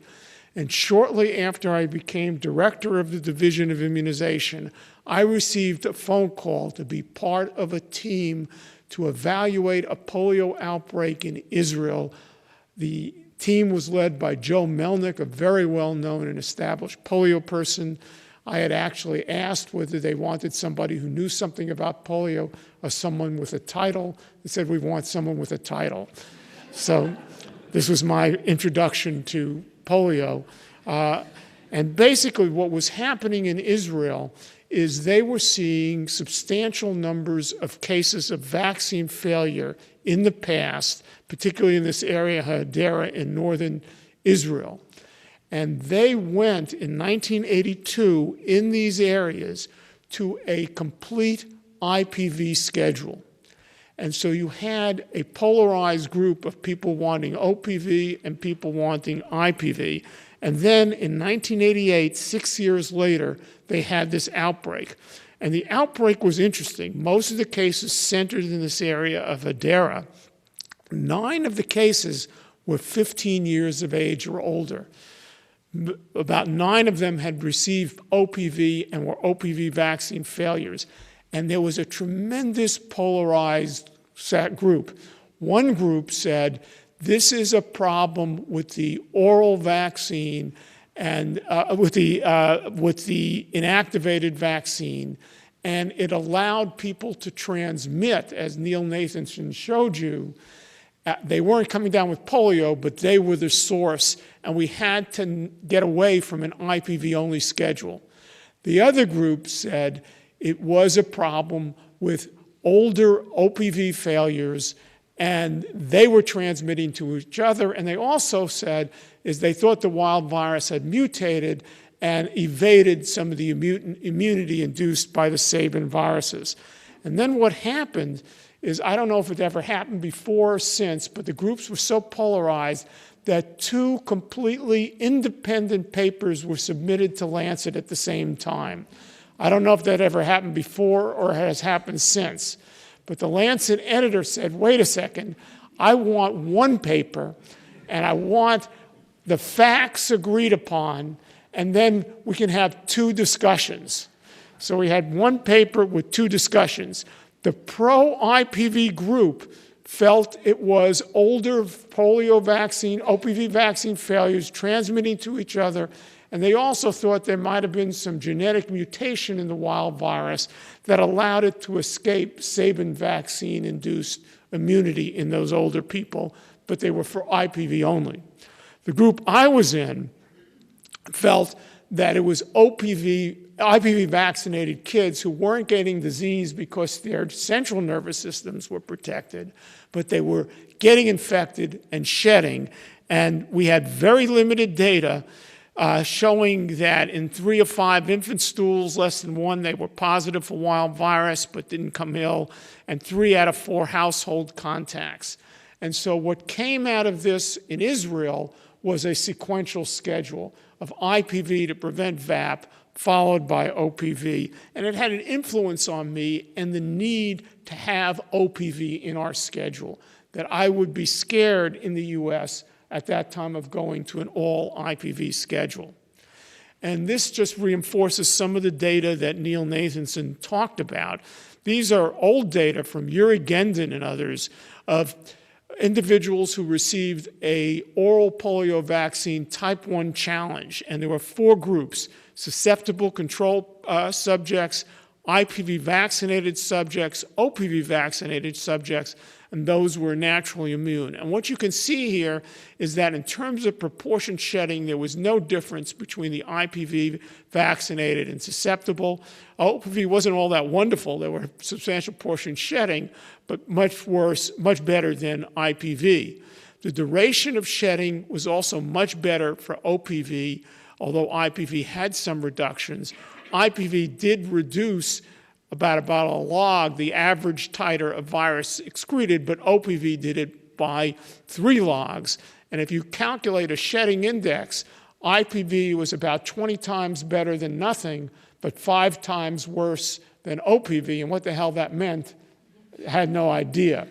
And shortly after I became director of the Division of Immunization, I received a phone call to be part of a team to evaluate a polio outbreak in Israel. The team was led by Joe Melnick, a very well-known and established polio person. I had actually asked whether they wanted somebody who knew something about polio or someone with a title. They said, we want someone with a title. So this was my introduction to polio. And basically what was happening in Israel is they were seeing substantial numbers of cases of vaccine failure in the past, particularly in this area, Hadera, in northern Israel. And they went in 1982 in these areas to a complete IPV schedule. And so you had a polarized group of people wanting OPV and people wanting IPV. And then in 1988, 6 years later, they had this outbreak. And the outbreak was interesting. Most of the cases centered in this area of Hadera. 9 of the cases were 15 years of age or older. About 9 of them had received OPV and were OPV vaccine failures. And there was a tremendous polarized group. One group said, this is a problem with the oral vaccine and with the inactivated vaccine, and it allowed people to transmit, as Neil Nathanson showed you. They weren't coming down with polio, but they were the source, and we had to get away from an IPV-only schedule. The other group said it was a problem with older OPV failures, and they were transmitting to each other. And they also said is they thought the wild virus had mutated and evaded some of the immunity induced by the Sabin viruses. And then what happened is, I don't know if it ever happened before or since, but the groups were so polarized that 2 completely independent papers were submitted to Lancet at the same time. I don't know if that ever happened before or has happened since. But the Lancet editor said, wait a second, I want one paper, and I want the facts agreed upon, and then we can have 2 discussions. So we had one paper with 2 discussions. The pro-IPV group felt it was older polio vaccine, OPV vaccine failures transmitting to each other, and they also thought there might have been some genetic mutation in the wild virus that allowed it to escape Sabin vaccine-induced immunity in those older people, but they were for IPV only. The group I was in felt that it was IPV vaccinated kids who weren't getting disease because their central nervous systems were protected, but they were getting infected and shedding. And we had very limited data showing that in 3 of 5 infant stools, less than 1, they were positive for wild virus but didn't come ill, and 3 out of 4 household contacts. And so what came out of this in Israel was a sequential schedule of IPV to prevent VAP, followed by OPV. And it had an influence on me and the need to have OPV in our schedule, that I would be scared in the US at that time of going to an all IPV schedule. And this just reinforces some of the data that Neil Nathanson talked about. These are old data from Yuri Gendin and others of individuals who received a oral polio vaccine type 1 challenge. And there were 4 groups: susceptible control subjects, IPV vaccinated subjects, OPV vaccinated subjects, and those were naturally immune. And what you can see here is that in terms of proportion shedding, there was no difference between the IPV vaccinated and susceptible. OPV wasn't all that wonderful. There were substantial portion shedding, but much worse, much better than IPV. The duration of shedding was also much better for OPV, although IPV had some reductions. IPV did reduce about a log, the average titer of virus excreted, but OPV did it by 3 logs. And if you calculate a shedding index, IPV was about 20 times better than nothing, but 5 times worse than OPV. And what the hell that meant, I had no idea.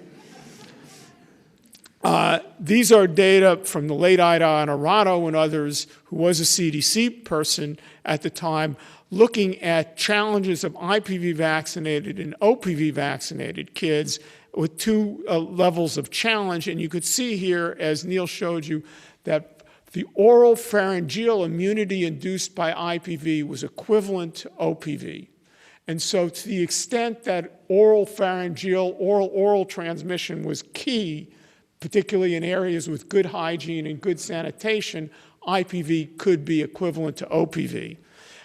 These are data from the late Ida Honorado and others, who was a CDC person at the time, looking at challenges of IPV vaccinated and OPV vaccinated kids with 2 levels of challenge. And you could see here, as Neil showed you, that the oral pharyngeal immunity induced by IPV was equivalent to OPV. And so to the extent that oral pharyngeal, oral transmission was key, particularly in areas with good hygiene and good sanitation, IPV could be equivalent to OPV.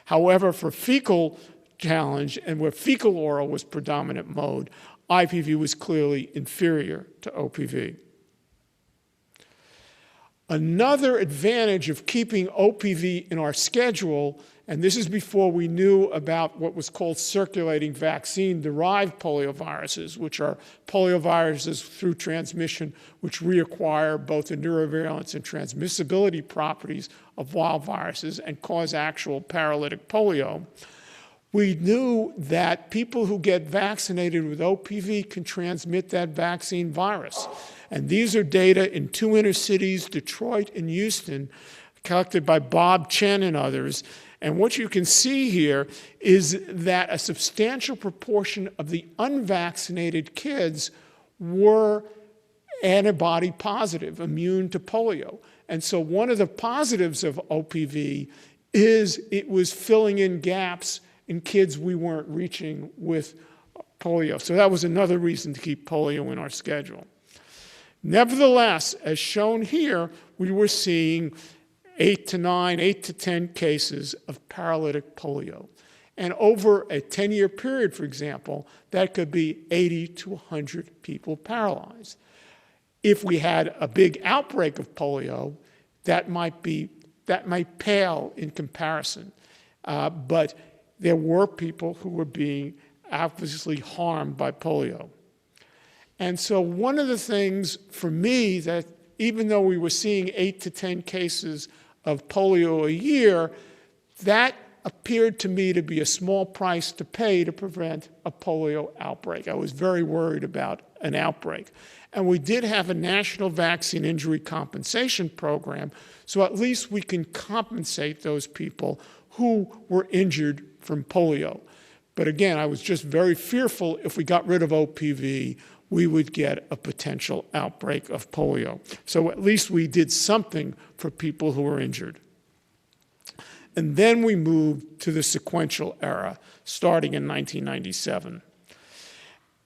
However, for fecal challenge, and where fecal oral was predominant mode, IPV was clearly inferior to OPV. Another advantage of keeping OPV in our schedule, and this is before we knew about what was called circulating vaccine-derived polioviruses, which are polioviruses through transmission which reacquire both the neurovirulence and transmissibility properties of wild viruses and cause actual paralytic polio. We knew that people who get vaccinated with OPV can transmit that vaccine virus. And these are data in 2 inner cities, Detroit and Houston, collected by Bob Chen and others. And what you can see here is that a substantial proportion of the unvaccinated kids were antibody positive, immune to polio. And so one of the positives of OPV is it was filling in gaps in kids we weren't reaching with polio. So that was another reason to keep polio in our schedule. Nevertheless, as shown here, we were seeing 8 to 10 cases of paralytic polio. And over a 10-year period, for example, that could be 80 to 100 people paralyzed. If we had a big outbreak of polio, that might pale in comparison. But there were people who were being obviously harmed by polio. And so one of the things for me that even though we were seeing 8 to 10 cases of polio a year, that appeared to me to be a small price to pay to prevent a polio outbreak. I was very worried about an outbreak. And we did have a national vaccine injury compensation program, so at least we can compensate those people who were injured from polio. But again, I was just very fearful if we got rid of OPV, we would get a potential outbreak of polio. So at least we did something for people who were injured. And then we moved to the sequential era, starting in 1997.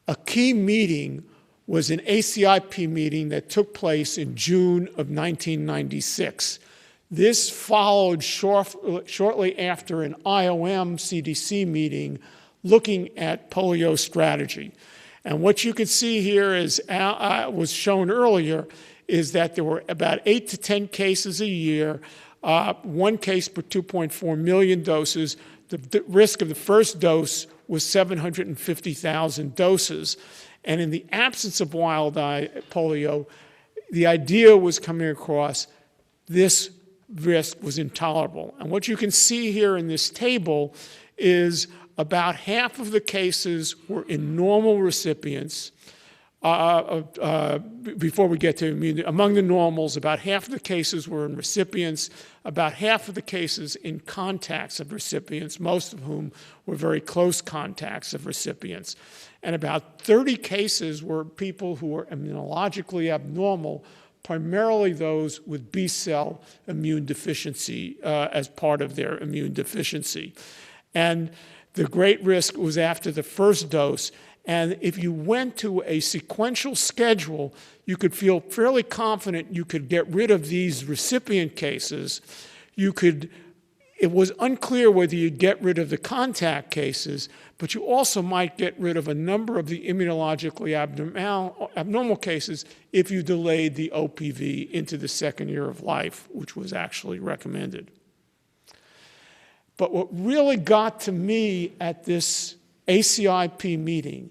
A key meeting was an ACIP meeting that took place in June of 1996. This followed shortly after an IOM CDC meeting looking at polio strategy. And what you can see here is, was shown earlier, is that there were about 8 to 10 cases a year, 1 case per 2.4 million doses. The risk of the first dose was 750,000 doses. And in the absence of wild polio, the idea was coming across this risk was intolerable. And what you can see here in this table is about half of the cases were in normal recipients. Before we get to immunity, among the normals, about half of the cases were in recipients, about half of the cases in contacts of recipients, most of whom were very close contacts of recipients. And about 30 cases were people who were immunologically abnormal, primarily those with B-cell immune deficiency as part of their immune deficiency. And the great risk was after the first dose. And if you went to a sequential schedule, you could feel fairly confident you could get rid of these recipient cases. It was unclear whether you'd get rid of the contact cases, but you also might get rid of a number of the immunologically abnormal cases if you delayed the OPV into the second year of life, which was actually recommended. But what really got to me at this ACIP meeting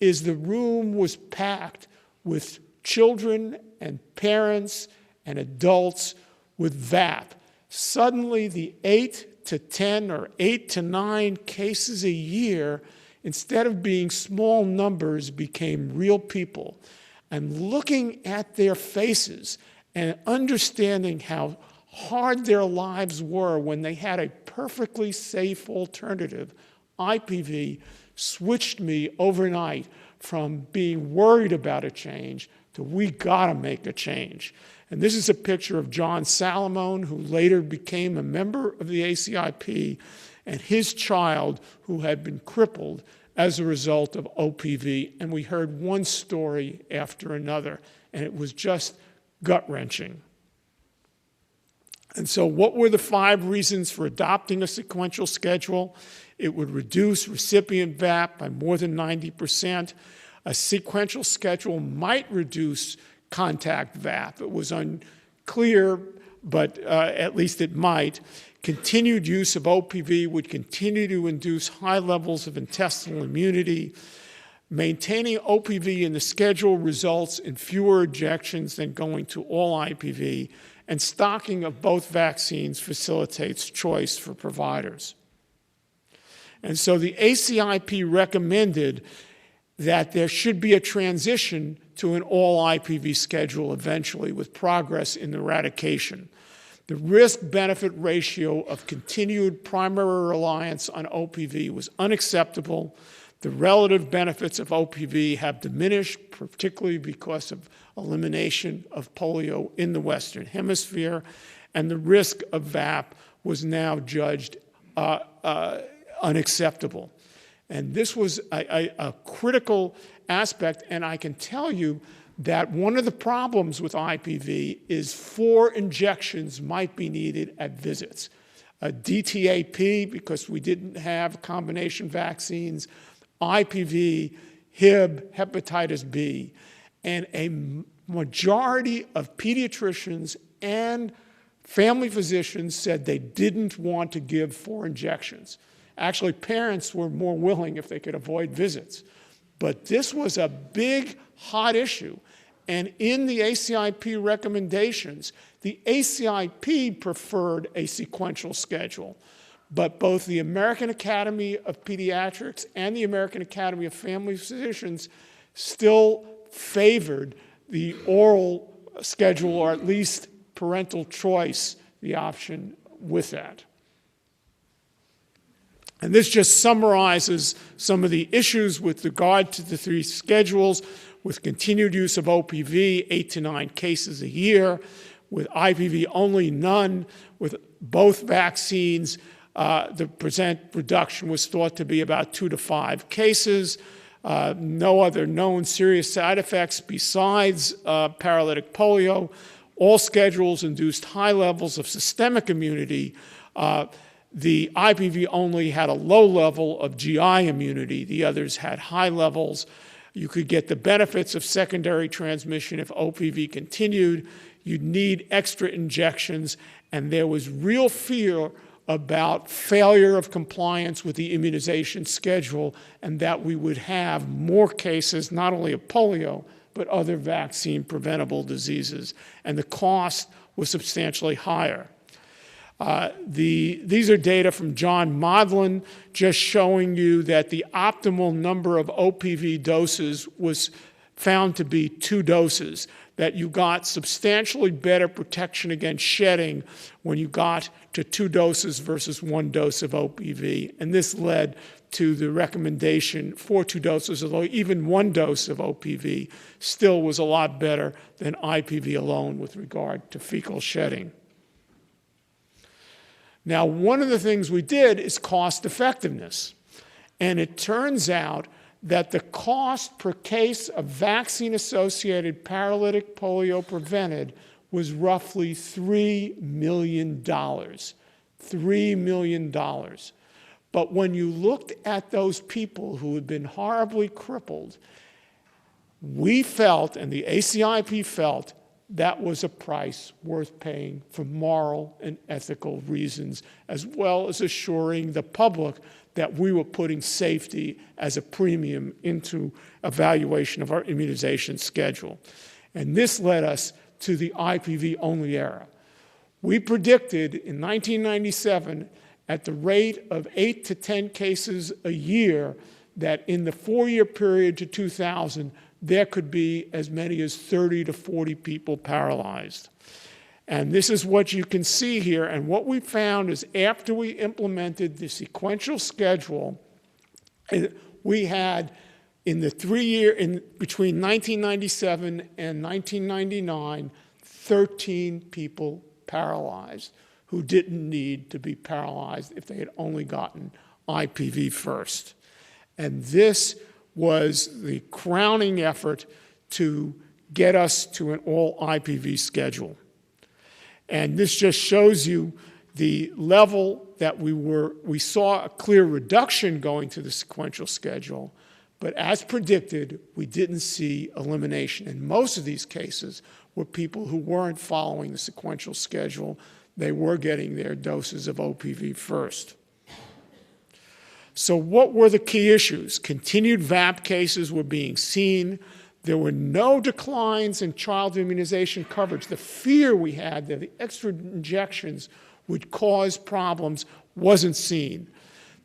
is the room was packed with children and parents and adults with VAP. Suddenly, the 8 to 10 or 8 to 9 cases a year, instead of being small numbers, became real people. And looking at their faces and understanding how hard their lives were when they had a perfectly safe alternative, IPV switched me overnight from being worried about a change to we gotta make a change. And this is a picture of John Salamone, who later became a member of the ACIP, and his child who had been crippled as a result of OPV. And we heard one story after another, and it was just gut-wrenching. And so what were the 5 reasons for adopting a sequential schedule? It would reduce recipient VAP by more than 90%. A sequential schedule might reduce contact VAP. It was unclear, but at least it might. Continued use of OPV would continue to induce high levels of intestinal immunity. Maintaining OPV in the schedule results in fewer injections than going to all IPV, and stocking of both vaccines facilitates choice for providers. And so the ACIP recommended that there should be a transition to an all-IPV schedule eventually with progress in eradication. The risk-benefit ratio of continued primary reliance on OPV was unacceptable. The relative benefits of OPV have diminished, particularly because of elimination of polio in the Western Hemisphere, and the risk of VAP was now judged unacceptable. And this was a critical aspect, and I can tell you that one of the problems with IPV is 4 injections might be needed at visits. A DTaP, because we didn't have combination vaccines, IPV, Hib, hepatitis B, and a majority of pediatricians and family physicians said they didn't want to give 4 injections. Actually, parents were more willing if they could avoid visits. But this was a big, hot issue. And in the ACIP recommendations, the ACIP preferred a sequential schedule. But both the American Academy of Pediatrics and the American Academy of Family Physicians still favored the oral schedule, or at least parental choice, the option with that. And this just summarizes some of the issues with regard to the 3 schedules, with continued use of OPV, 8 to 9 cases a year, with IPV only none, with both vaccines. The percent reduction was thought to be about 2 to 5 cases. No other known serious side effects besides paralytic polio. All schedules induced high levels of systemic immunity. The IPV only had a low level of GI immunity. The others had high levels. You could get the benefits of secondary transmission if OPV continued. You'd need extra injections, and there was real fear about failure of compliance with the immunization schedule, and that we would have more cases, not only of polio, but other vaccine-preventable diseases. And the cost was substantially higher. These are data from John Modlin, just showing you that the optimal number of OPV doses was found to be 2 doses, that you got substantially better protection against shedding when you got to 2 doses versus 1 dose of OPV. And this led to the recommendation for 2 doses, although even 1 dose of OPV still was a lot better than IPV alone with regard to fecal shedding. Now, one of the things we did is cost effectiveness. And it turns out that the cost per case of vaccine-associated paralytic polio prevented was roughly $3 million. $3 million. But when you looked at those people who had been horribly crippled, we felt, and the ACIP felt, that was a price worth paying for moral and ethical reasons, as well as assuring the public that we were putting safety as a premium into evaluation of our immunization schedule. And this led us to the IPV-only era. We predicted in 1997, at the rate of 8 to 10 cases a year, that in the 4-year period to 2000, there could be as many as 30 to 40 people paralyzed. And this is what you can see here. And what we found is after we implemented the sequential schedule, we had in the 3-year, between 1997 and 1999, 13 people paralyzed who didn't need to be paralyzed if they had only gotten IPV first. And this was the crowning effort to get us to an all IPV schedule. And this just shows you the level that we saw a clear reduction going to the sequential schedule, but as predicted, we didn't see elimination. In most of these cases were people who weren't following the sequential schedule. They were getting their doses of OPV first. So what were the key issues? Continued VAP cases were being seen. There were no declines in child immunization coverage. The fear we had that the extra injections would cause problems wasn't seen.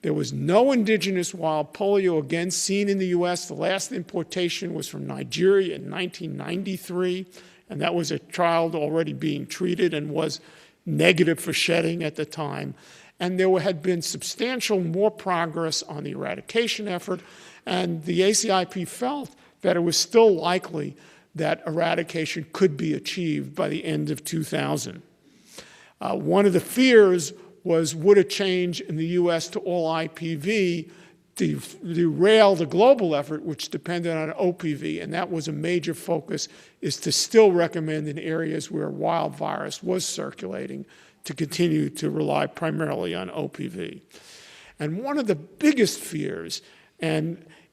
There was no indigenous wild polio, again, seen in the U.S. The last importation was from Nigeria in 1993, and that was a child already being treated and was negative for shedding at the time. And there had been substantial more progress on the eradication effort, and the ACIP felt that it was still likely that eradication could be achieved by the end of 2000. One of the fears was, would a change in the U.S. to all IPV derail the global effort, which depended on OPV, and that was a major focus, is to still recommend in areas where wild virus was circulating to continue to rely primarily on OPV. And one of the biggest fears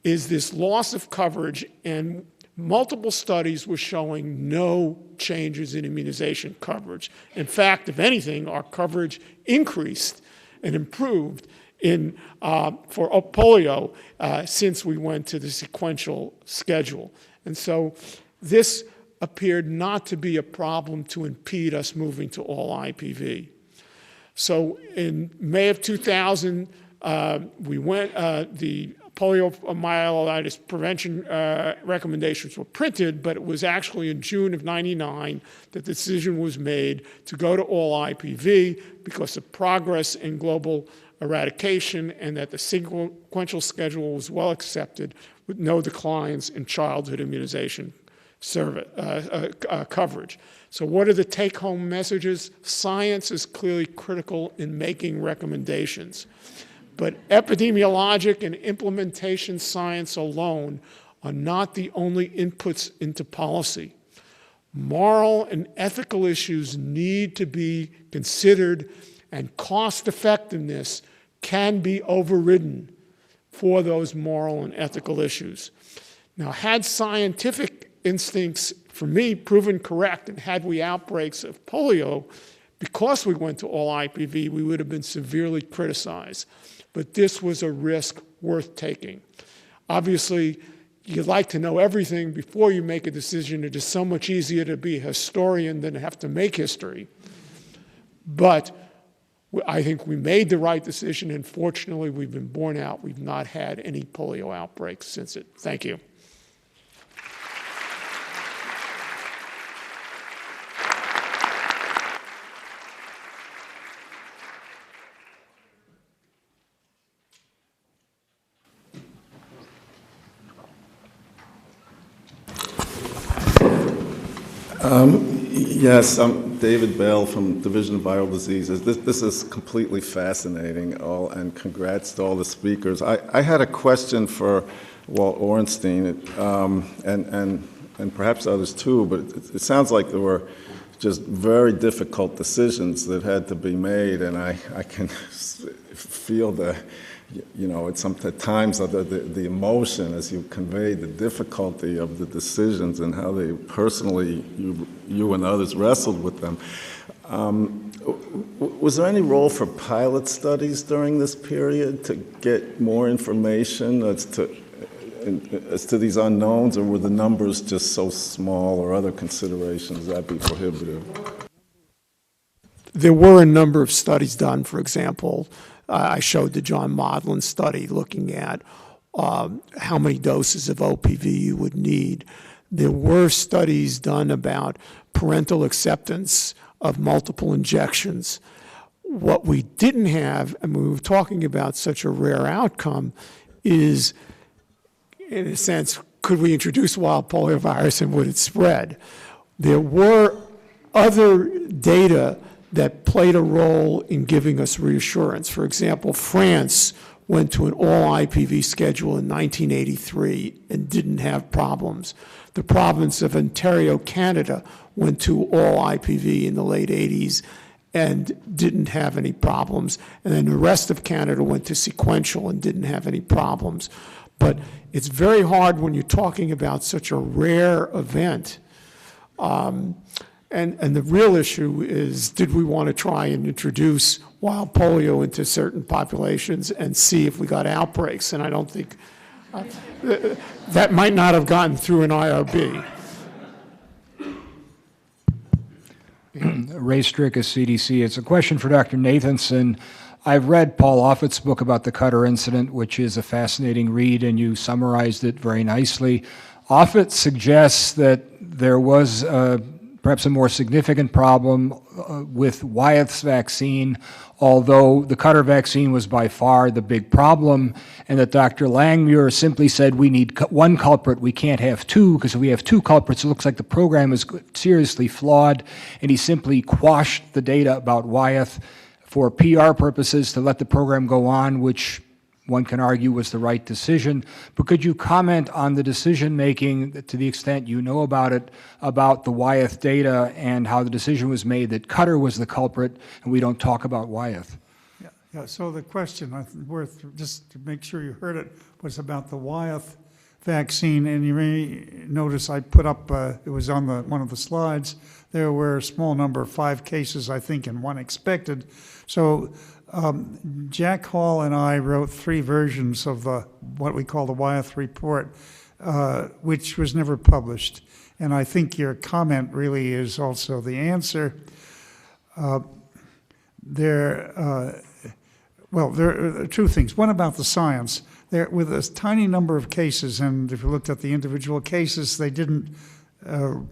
is this loss of coverage, and multiple studies were showing no changes in immunization coverage. In fact, if anything, our coverage increased and improved for polio since we went to the sequential schedule. And so this appeared not to be a problem to impede us moving to all IPV. So in May of 2000, the poliomyelitis prevention recommendations were printed, but it was actually in June of '99 that the decision was made to go to all IPV because of progress in global eradication and that the sequential schedule was well accepted with no declines in childhood immunization coverage. So what are the take-home messages? Science is clearly critical in making recommendations. But epidemiologic and implementation science alone are not the only inputs into policy. Moral and ethical issues need to be considered, and cost effectiveness can be overridden for those moral and ethical issues. Now, had scientific instincts, for me, proven correct, and had we outbreaks of polio, because we went to all IPV, we would have been severely criticized. But this was a risk worth taking. Obviously, you'd like to know everything before you make a decision. It is so much easier to be a historian than to have to make history. But I think we made the right decision, and fortunately, we've been borne out. We've not had any polio outbreaks since it. Thank you. Yes, I'm David Bell from Division of Viral Diseases. This is completely fascinating, and congrats to all the speakers. I had a question for Walt Orenstein, and perhaps others too, but it sounds like there were just very difficult decisions that had to be made, and I can feel at times the emotion as you convey the difficulty of the decisions and how they personally, you and others wrestled with them. Was there any role for pilot studies during this period to get more information as to as to these unknowns, or were the numbers just so small, or other considerations that'd be prohibitive? There were a number of studies done. For example, I showed the John Modlin study looking at how many doses of OPV you would need. There were studies done about parental acceptance of multiple injections. What we didn't have, and we were talking about such a rare outcome, is, in a sense, could we introduce wild poliovirus and would it spread? There were other data that played a role in giving us reassurance. For example, France went to an all-IPV schedule in 1983 and didn't have problems. The province of Ontario, Canada, went to all-IPV in the late 80s and didn't have any problems. And then the rest of Canada went to sequential and didn't have any problems. But it's very hard when you're talking about such a rare event. And the real issue is, did we want to try and introduce wild polio into certain populations and see if we got outbreaks? And I don't think that might not have gotten through an IRB. Ray Strick of CDC. It's a question for Dr. Nathanson. I've read Paul Offit's book about the Cutter incident, which is a fascinating read, and you summarized it very nicely. Offit suggests that there was perhaps a more significant problem with Wyeth's vaccine, although the Cutter vaccine was by far the big problem, and that Dr. Langmuir simply said we need one culprit, we can't have two, because if we have two culprits, it looks like the program is seriously flawed, and he simply quashed the data about Wyeth for PR purposes to let the program go on, which one can argue was the right decision. But could you comment on the decision-making, to the extent you know about it, about the Wyeth data and how the decision was made that Cutter was the culprit and we don't talk about Wyeth? Yeah, so the question, worth just to make sure you heard it, was about the Wyeth vaccine. And you may notice I put up, it was on one of the slides, there were a small number, 5 cases, I think, and 1 expected. So Jack Hall and I wrote 3 versions of what we call the Wyeth report, which was never published. And I think your comment really is also the answer. There are 2 things. One about the science. With a tiny number of cases, and if you looked at the individual cases, they didn't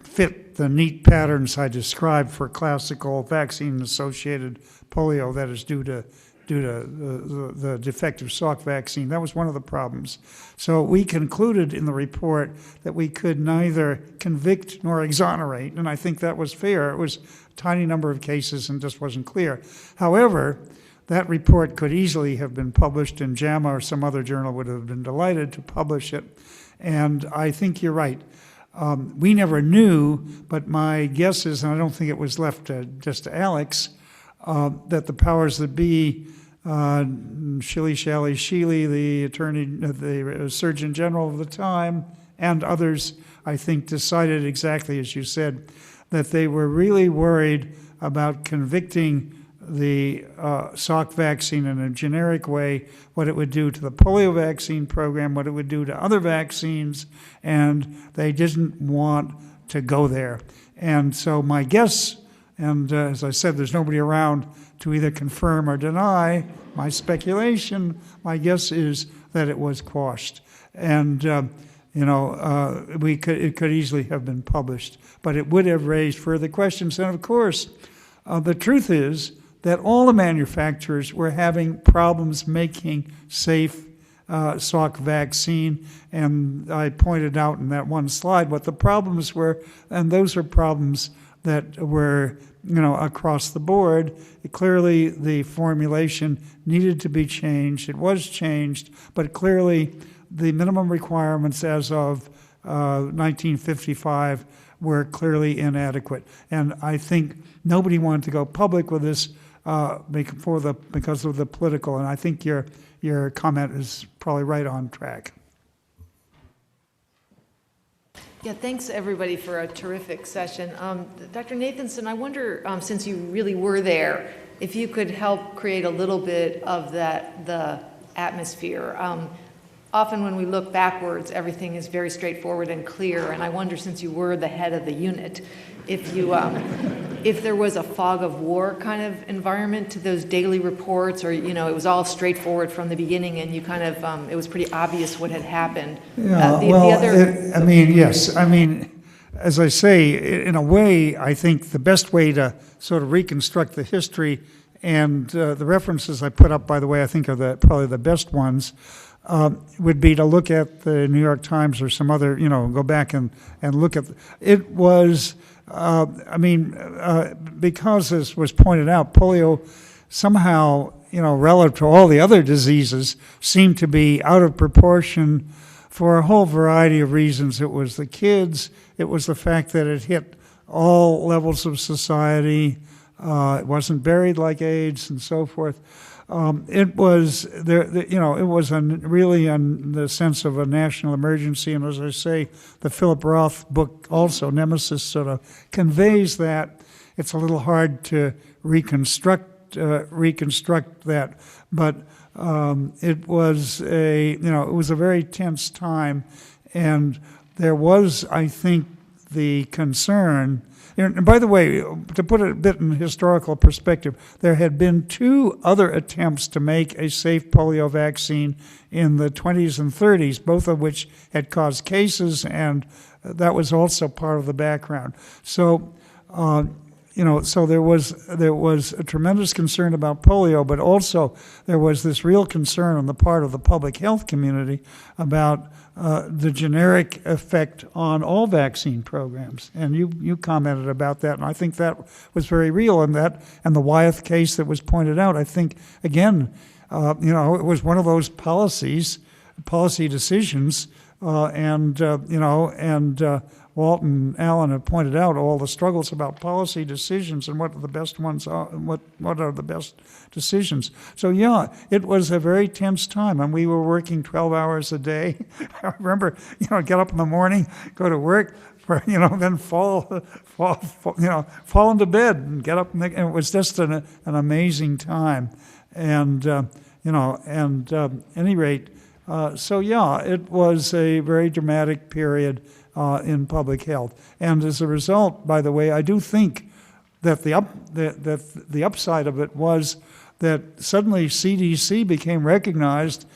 fit the neat patterns I described for classical vaccine-associated polio that is due to the defective Salk vaccine. That was one of the problems. So we concluded in the report that we could neither convict nor exonerate, and I think that was fair. It was a tiny number of cases and just wasn't clear. However, that report could easily have been published in JAMA, or some other journal would have been delighted to publish it. And I think you're right. We never knew, but my guess is, and I don't think it was left just to Alex, that the powers that be, Shally Sheely, the Surgeon General of the time, and others, I think, decided exactly as you said, that they were really worried about convicting the Salk vaccine in a generic way, what it would do to the polio vaccine program, what it would do to other vaccines, and they didn't want to go there. And so my guess, and as I said, there's nobody around to either confirm or deny my speculation, my guess is that it was quashed. And it could easily have been published, but it would have raised further questions. And of course, the truth is that all the manufacturers were having problems making safe Salk vaccine, and I pointed out in that one slide what the problems were, and those are problems that were across the board. Clearly the formulation needed to be changed. It was changed, but clearly the minimum requirements as of 1955 were clearly inadequate. And I think nobody wanted to go public with this because of the political, and I think your comment is probably right on track. Yeah, thanks everybody for a terrific session. Dr. Nathanson, I wonder, since you really were there, if you could help create a little bit of the atmosphere. often when we look backwards, everything is very straightforward and clear, and I wonder, since you were the head of the unit, if you, if there was a fog of war kind of environment to those daily reports, or, it was all straightforward from the beginning, and you kind of, it was pretty obvious what had happened. Yeah, yes. As I say, in a way, I think the best way to sort of reconstruct the history, and the references I put up, by the way, I think are probably the best ones, would be to look at the New York Times or some other, go back and look at, it was, because as was pointed out, polio somehow, relative to all the other diseases, seemed to be out of proportion for a whole variety of reasons. It was the kids, it was the fact that it hit all levels of society, it wasn't buried like AIDS and so forth. It was it was really in the sense of a national emergency, and as I say, the Philip Roth book also, Nemesis, sort of conveys that. It's a little hard to reconstruct that, but it was it was a very tense time, and there was, I think, the concern. And by the way, to put it a bit in historical perspective, there had been 2 other attempts to make a safe polio vaccine in the 20s and 30s, both of which had caused cases, and that was also part of the background. So, so there was a tremendous concern about polio, but also there was this real concern on the part of the public health community about the generic effect on all vaccine programs, and you commented about that, and I think that was very real. And the Wyeth case that was pointed out, I think again, it was one of those policy decisions, and Walt and Alan have pointed out all the struggles about policy decisions and what the best ones are, and what are the best decisions. So yeah, it was a very tense time, and we were working 12 hours a day. I remember, get up in the morning, go to work, then fall into bed and get up, and it was just an amazing time. And any rate, so yeah, it was a very dramatic period in public health. And as a result, by the way, I do think that the upside of it was that suddenly CDC became recognized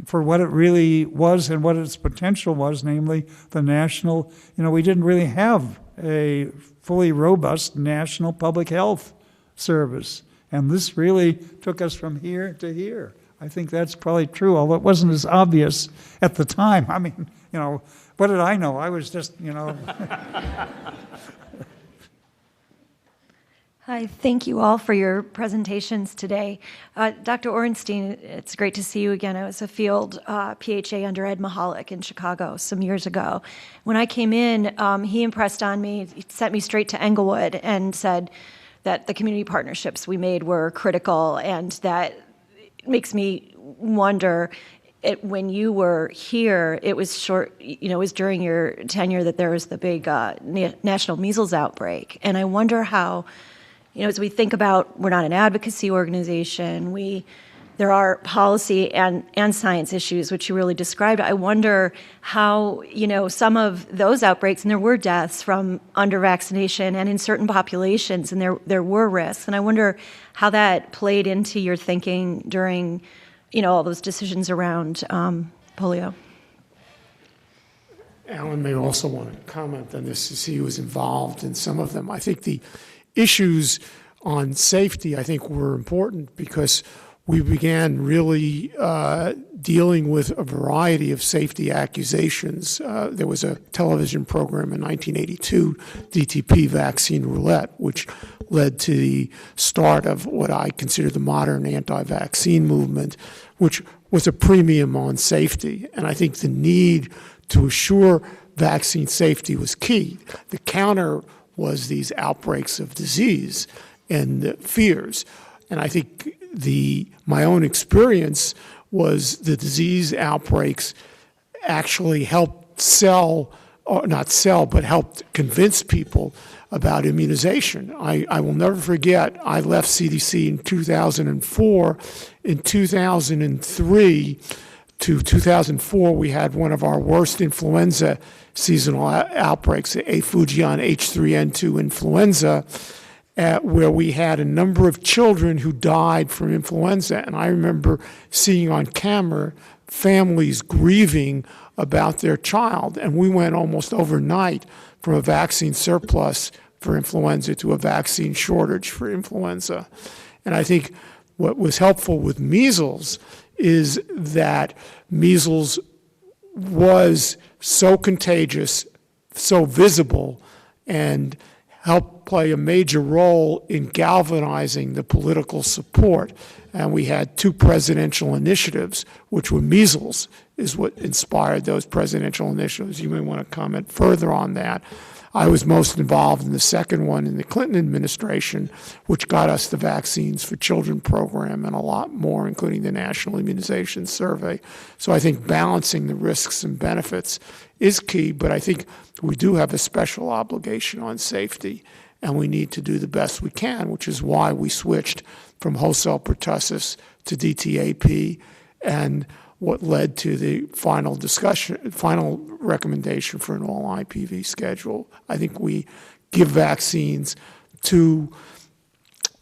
for what it really was and what its potential was, namely the national, we didn't really have a fully robust national public health service. And this really took us from here to here. I think that's probably true, although it wasn't as obvious at the time. What did I know? I was just, Hi, thank you all for your presentations today. Dr. Orenstein, it's great to see you again. I was a field PHA under Ed Mahalik in Chicago some years ago. When I came in, he impressed on me, he sent me straight to Englewood and said that the community partnerships we made were critical, and that makes me wonder, when you were here, it was short, it was during your tenure that there was the big national measles outbreak. And I wonder how, as we think about, we're not an advocacy organization, there are policy and science issues, which you really described. I wonder how, some of those outbreaks, and there were deaths from under-vaccination and in certain populations, and there were risks. And I wonder how that played into your thinking during all those decisions around polio. Alan may also want to comment on this, as he was involved in some of them. I think the issues on safety, I think, were important because we began really dealing with a variety of safety accusations. There was a television program in 1982, DTP Vaccine Roulette, which led to the start of what I consider the modern anti-vaccine movement, which was a premium on safety. And I think the need to assure vaccine safety was key. The counter was these outbreaks of disease and fears. And I think my own experience was the disease outbreaks actually helped helped convince people about immunization. I will never forget, I left CDC in 2004. In 2003, to 2004, we had one of our worst influenza seasonal outbreaks, a Fujian H3N2 influenza, where we had a number of children who died from influenza. And I remember seeing on camera families grieving about their child. And we went almost overnight from a vaccine surplus for influenza to a vaccine shortage for influenza. And I think what was helpful with measles is that measles was so contagious, so visible, and helped play a major role in galvanizing the political support. And we had 2 presidential initiatives, which were measles, is what inspired those presidential initiatives. You may want to comment further on that. I was most involved in the second one in the Clinton administration, which got us the Vaccines for Children program and a lot more, including the National Immunization Survey. So I think balancing the risks and benefits is key, but I think we do have a special obligation on safety, and we need to do the best we can, which is why we switched from wholesale pertussis to DTaP, and what led to the final recommendation for an all IPV schedule. I think we give vaccines to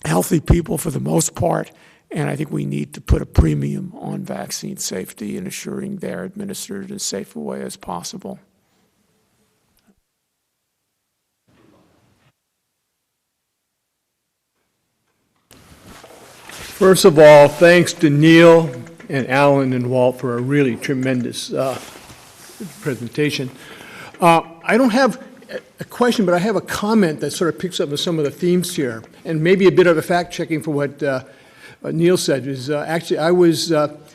healthy people for the most part, and I think we need to put a premium on vaccine safety and ensuring they're administered in as safe a way as possible. First of all, thanks to Neil and Alan and Walt for a really tremendous presentation. I don't have a question, but I have a comment that sort of picks up on some of the themes here, and maybe a bit of a fact-checking for what Neil said. Is actually, I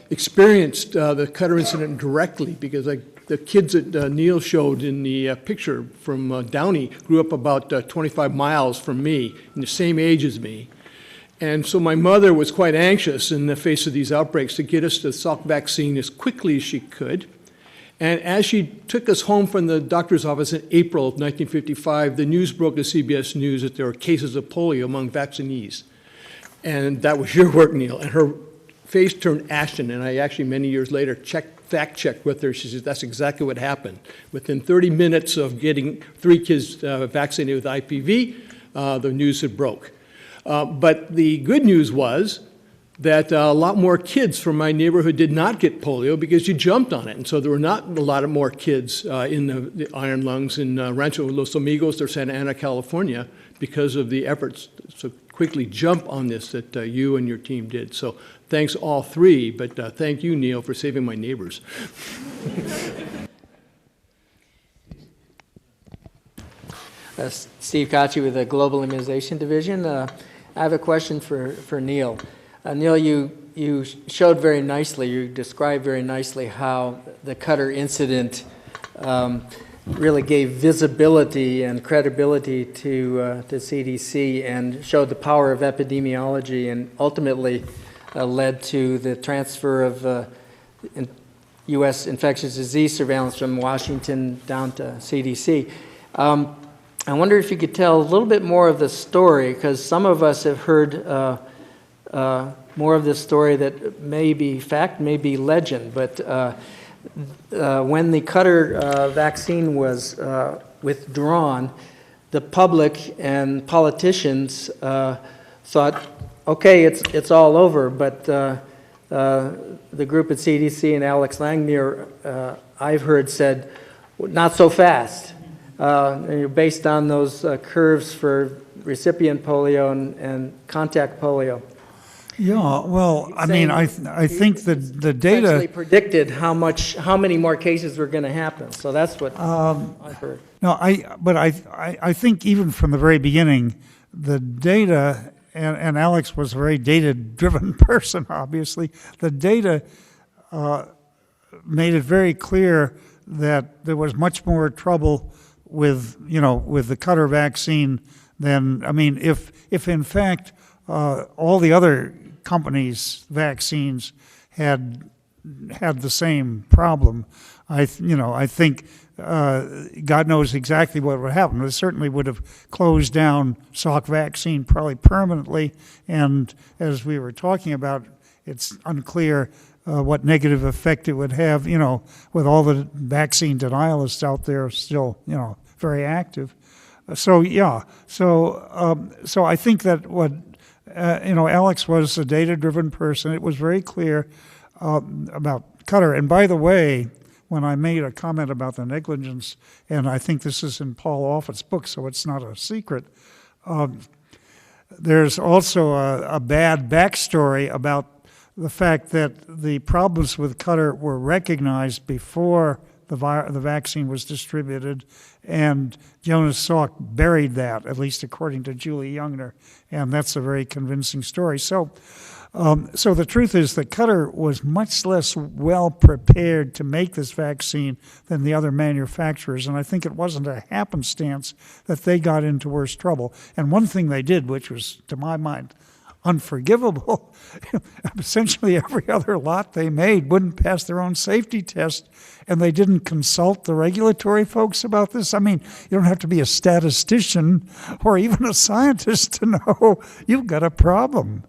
experienced the Cutter incident directly, because the kids that Neil showed in the picture from Downey grew up about 25 miles from me, in the same age as me. And so my mother was quite anxious in the face of these outbreaks to get us the Salk vaccine as quickly as she could. And as she took us home from the doctor's office in April of 1955, the news broke to CBS News that there were cases of polio among vaccinees. And that was your work, Neil. And her face turned ashen, and I actually, many years later, fact-checked with her. She said, that's exactly what happened. Within 30 minutes of getting 3 kids vaccinated with IPV, the news had broke. But the good news was that a lot more kids from my neighborhood did not get polio because you jumped on it. And so there were not a lot of more kids in the iron lungs in Rancho Los Amigos or Santa Ana, California, because of the efforts to quickly jump on this that you and your team did. So thanks all 3, but thank you, Neil, for saving my neighbors. Steve Kachi with the Global Immunization Division. I have a question for Neil. Neil, you showed very nicely, you described very nicely how the Cutter incident really gave visibility and credibility to CDC and showed the power of epidemiology, and ultimately led to the transfer of U.S. infectious disease surveillance from Washington down to CDC. I wonder if you could tell a little bit more of the story, because some of us have heard more of this story that may be fact, may be legend, but when the Cutter vaccine was withdrawn, the public and politicians thought, okay, it's all over, but the group at CDC and Alex Langmuir, I've heard, said, not so fast. Based on those curves for recipient polio and contact polio. Yeah, well, I mean, I think that the data actually predicted how many more cases were going to happen. So that's what I've heard. No, but I think even from the very beginning, the data, and Alex was a very data-driven person, obviously. The data made it very clear that there was much more trouble with the Cutter vaccine than, I mean, if in fact all the other companies' vaccines had the same problem, I think God knows exactly what would happen. It certainly would have closed down Salk vaccine probably permanently, and as we were talking about, it's unclear what negative effect it would have, with all the vaccine denialists out there still, very active. So I think that what Alex was a data-driven person. It was very clear about Cutter. And by the way, when I made a comment about the negligence, and I think this is in Paul Offit's book, so it's not a secret. There's also a bad backstory about the fact that the problems with Cutter were recognized before the vaccine was distributed, and Jonas Salk buried that, at least according to Julie Youngner, and that's a very convincing story. So the truth is that Cutter was much less well prepared to make this vaccine than the other manufacturers, and I think it wasn't a happenstance that they got into worse trouble. And one thing they did, which was, to my mind, unforgivable, essentially every other lot they made wouldn't pass their own safety test, and they didn't consult the regulatory folks about this. I mean, you don't have to be a statistician or even a scientist to know you've got a problem.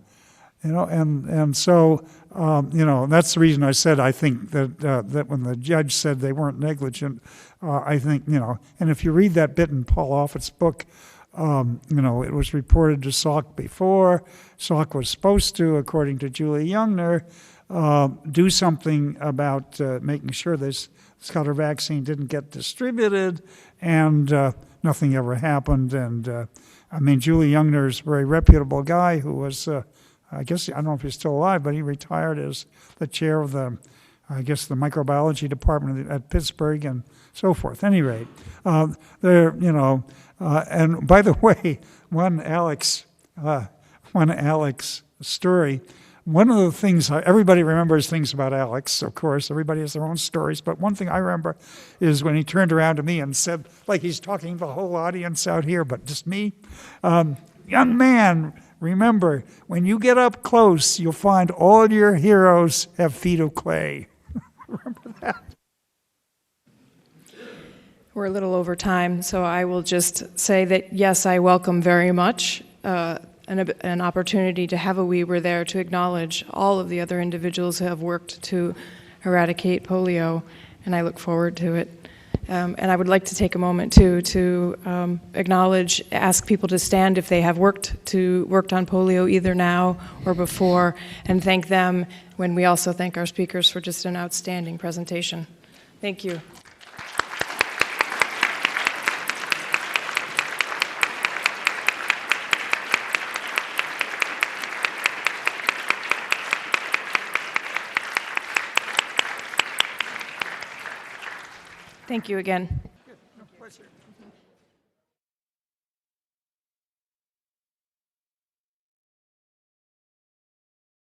And so that's the reason I said I think that when the judge said they weren't negligent, I think and if you read that bit in Paul Offit's book, it was reported to Salk before. Salk was supposed to, according to Julie Youngner, do something about making sure this Cutter vaccine didn't get distributed, and nothing ever happened. And Julie Youngner is a very reputable guy who was. I don't know if he's still alive, but he retired as the chair of the microbiology department at Pittsburgh and so forth. At any rate, and by the way, one Alex story. One of the things, everybody remembers things about Alex, of course, everybody has their own stories, but one thing I remember is when he turned around to me and said, like he's talking to the whole audience out here, but just me, young man, remember, when you get up close, you'll find all your heroes have feet of clay. Remember that? We're a little over time, so I will just say that, yes, I welcome very much an opportunity to have a We Were There to acknowledge all of the other individuals who have worked to eradicate polio, and I look forward to it. And I would like to take a moment, too, to ask people to stand if they have worked on polio either now or before, and thank them when we also thank our speakers for just an outstanding presentation. Thank you. Thank you again. No pleasure.